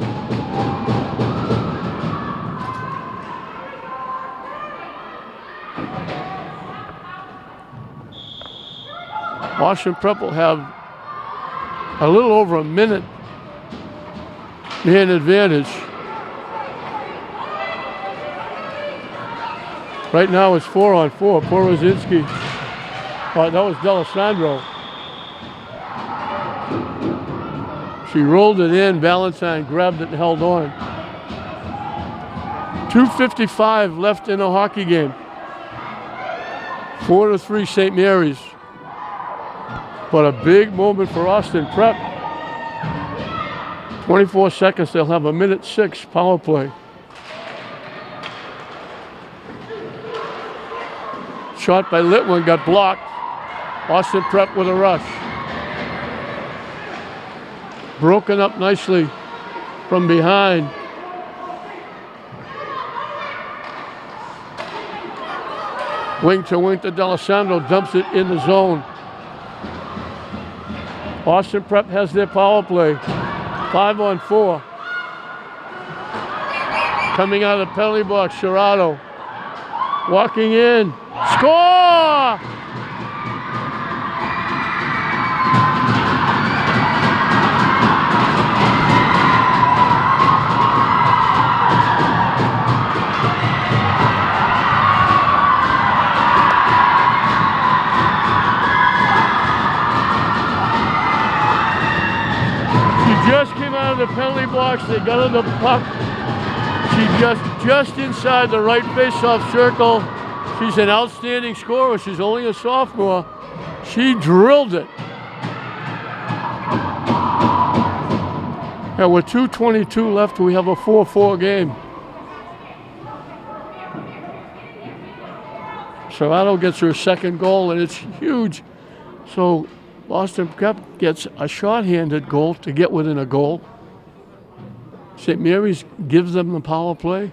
Austin Prep will have a little over a minute man advantage. Right now it's 4-on-4. Borozinski. That was D'Alessandro. She rolled it in. Valentine grabbed it and held on. 2:55 left in the hockey game. 4-3 St. Mary's. But a big moment for Austin Prep. 24 seconds. They'll have a 1:06 power play. Shot by Litwin got blocked. Austin Prep with a rush. Broken up nicely from behind. Wing to D'Alessandro, dumps it in the zone. Austin Prep has their power play. 5-on-4. Coming out of the penalty box, Serrato. Walking in. Score! She just came out of the penalty box. They got her the puck. She just inside the right face-off circle. She's an outstanding scorer. She's only a sophomore. She drilled it. And with 2:22 left, we have a 4-4 game. Serrato gets her second goal, and it's huge. So Austin Prep gets a short-handed goal to get within a goal. St. Mary's gives them the power play.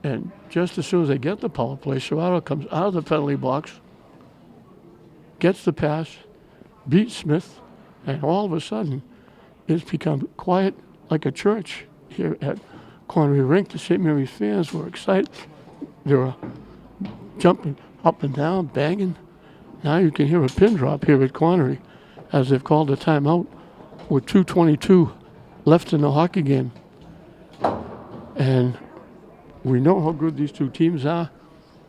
And just as soon as they get the power play, Serrato comes out of the penalty box, gets the pass, beats Smith, and all of a sudden, it's become quiet like a church here at Connery Rink. The St. Mary's fans were excited. They were jumping up and down, banging. Now you can hear a pin drop here at Connery as they've called a timeout with 2:22 left in the hockey game. And we know how good these two teams are.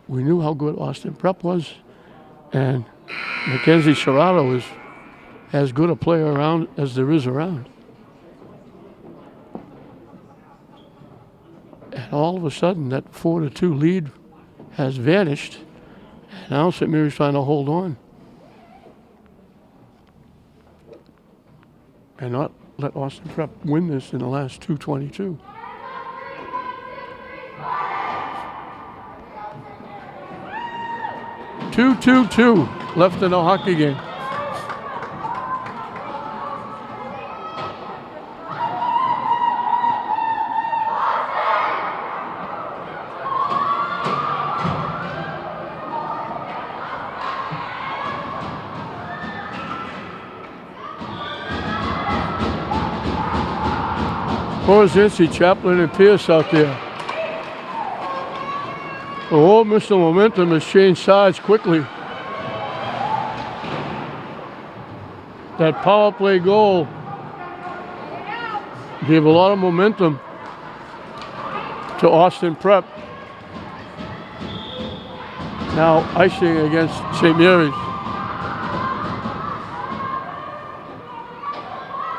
we knew how good Austin Prep was, and Mackenzie Serrato is as good a player around as there is around. And all of a sudden, that 4-2 lead has vanished. And now St. Mary's trying to hold on and not let Austin Prep win this in the last 2:22. Two left in the hockey game. Horazinski, Chaplin, and Pierce out there. The whole Mr. Momentum has changed sides quickly. That power play goal gave a lot of momentum to Austin Prep. Now icing against St. Mary's.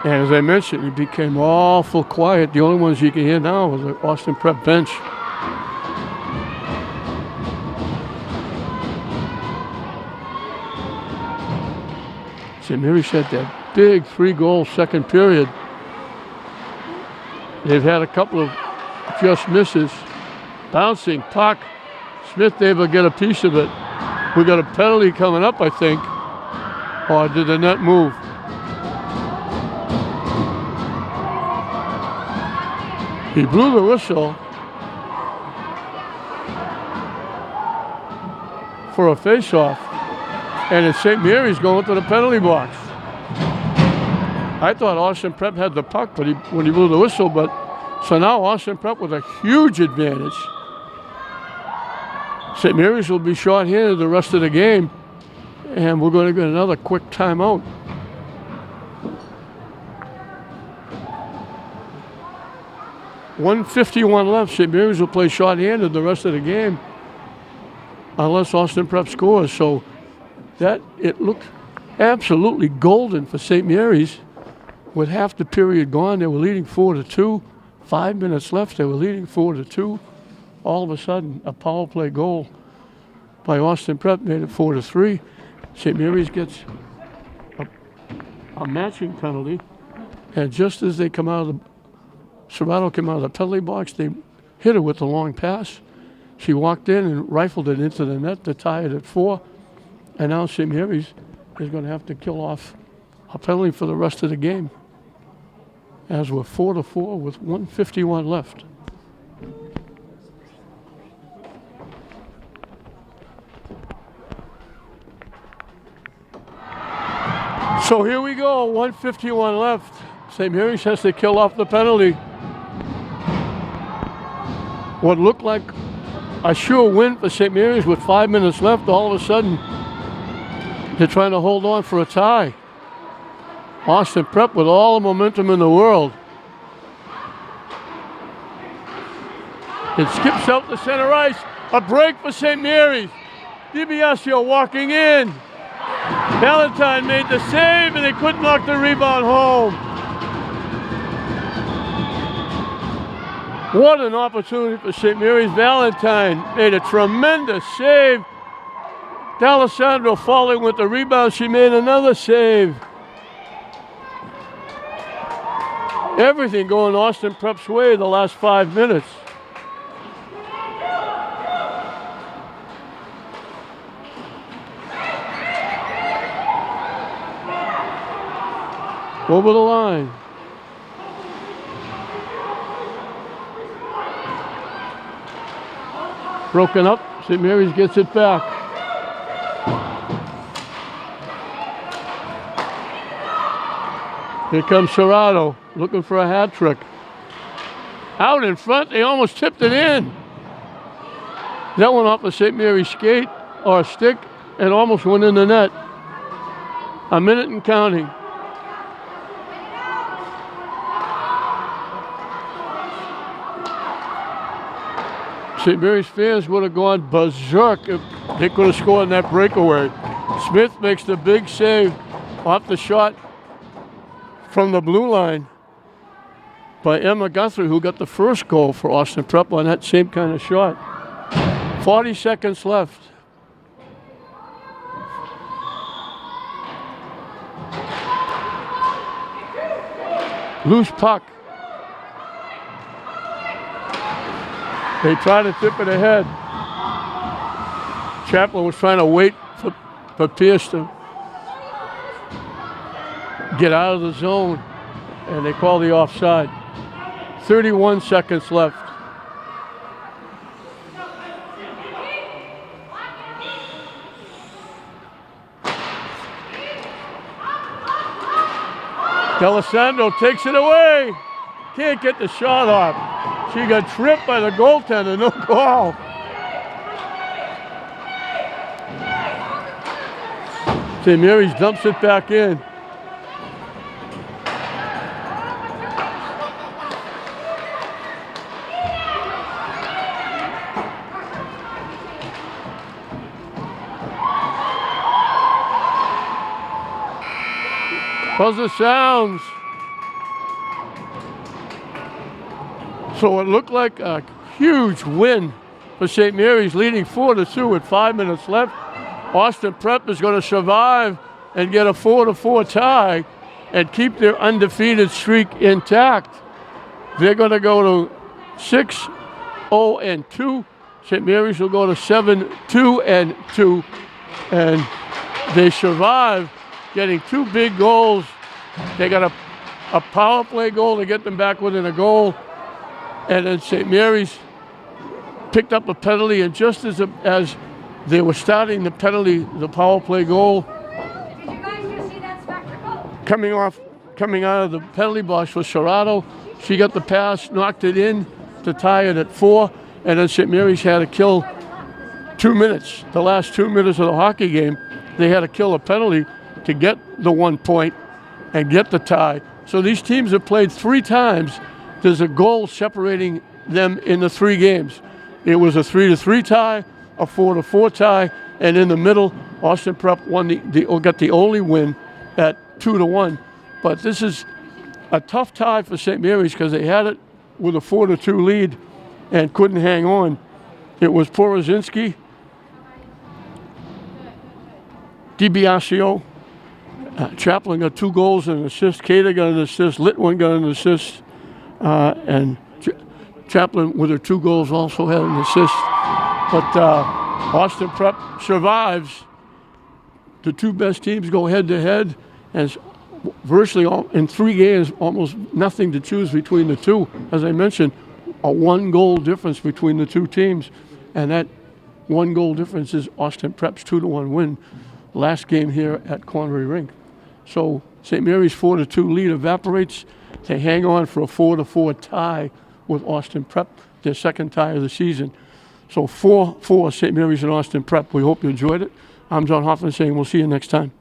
And as I mentioned, it became awful quiet. The only ones you can hear now are the Austin Prep bench. St. Mary's had that big 3-goal second period. They've had a couple of just misses. Bouncing puck. Smith able to get a piece of it. We got a penalty coming up, I think. Or did the net move? He blew the whistle for a face-off, and it's St. Mary's going to the penalty box. I thought Austin Prep had the puck, but when he blew the whistle, but so now Austin Prep with a huge advantage. St. Mary's will be short-handed the rest of the game, and we're going to get another quick timeout. .151 left. St. Mary's will play short-handed the rest of the game unless Austin Prep scores. So that it looked absolutely golden for St. Mary's. With half the period gone, they were leading 4-2. 5 minutes left, they were leading 4-2. All of a sudden, a power play goal by Austin Prep made it 4-3. St. Mary's gets a matching penalty, and just as they come out of the Serrato came out of the penalty box, they hit her with the long pass. She walked in and rifled it into the net to tie it at 4. And now St. Mary's is going to have to kill off a penalty for the rest of the game, as we're 4-4 with 1:51 left. So here we go, 1:51 left. St. Mary's has to kill off the penalty. What looked like a sure win for St. Mary's with 5 minutes left, all of a sudden, they're trying to hold on for a tie. Austin Prep with all the momentum in the world. It skips out to center ice. A break for St. Mary's. DiBiasio walking in. Valentine made the save, and they couldn't knock the rebound home. What an opportunity for St. Mary's. Valentine made a tremendous save. D'Alessandro following with the rebound. She made another save. Everything going Austin Prep's way the last 5 minutes. Over the line. Broken up. St. Mary's gets it back. Here comes Serrato looking for a hat trick. Out in front, they almost tipped it in. That went off a St. Mary's skate or stick and almost went in the net. A minute and counting. St. Mary's fans would have gone berserk if they could have scored in that breakaway. Smith makes the big save off the shot from the blue line by Emma Guthrie, who got the first goal for Austin Prep on that same kind of shot. 40 seconds left. Loose puck. They try to tip it ahead. Chaplin was trying to wait for Pierce to get out of the zone, and they call the offside. 31 seconds left. D'Alessandro takes it away. Can't get the shot off. She got tripped by the goaltender, no call. St. Mary's dumps it back in. Buzzer sounds. So it looked like a huge win for St. Mary's, leading 4-2 with 5 minutes left. Austin Prep is going to survive and get a 4-4 tie and keep their undefeated streak intact. They're going to go to 6-0-2. St. Mary's will go to 7-2-2, and they survive, getting 2 big goals. They got a power play goal to get them back within a goal. And then St. Mary's picked up a penalty, and just as they were starting the power play goal,
Did you guys just see that spectacle?
coming out of the penalty box was Serrato. She got the pass, knocked it in to tie it at 4, and then St. Mary's had to kill 2 minutes. The last 2 minutes of the hockey game, they had to kill a penalty to get the 1 point and get the tie. So these teams have played 3 times. There's a goal separating them in the 3 games. It was a 3-3 tie, a 4-4 tie, and in the middle, Austin Prep got the only win at 2-1. But this is a tough tie for St. Mary's because they had it with a 4-2 lead and couldn't hang on. It was Porozinski, DiBiasio, Chaplin got 2 goals and an assist. Cater got an assist. Litwin got an assist. And Chaplin, with her 2 goals, also had an assist. But Austin Prep survives. The 2 best teams go head-to-head, and virtually in 3 games, almost nothing to choose between the 2. As I mentioned, a 1-goal difference between the 2 teams, and that 1-goal difference is Austin Prep's 2-1 win last game here at Conway Rink. So St. Mary's 4-2 lead evaporates. They hang on for a 4-4 tie with Austin Prep, their second tie of the season. So 4-4 St. Mary's and Austin Prep. We hope you enjoyed it. I'm John Hoffman saying we'll see you next time.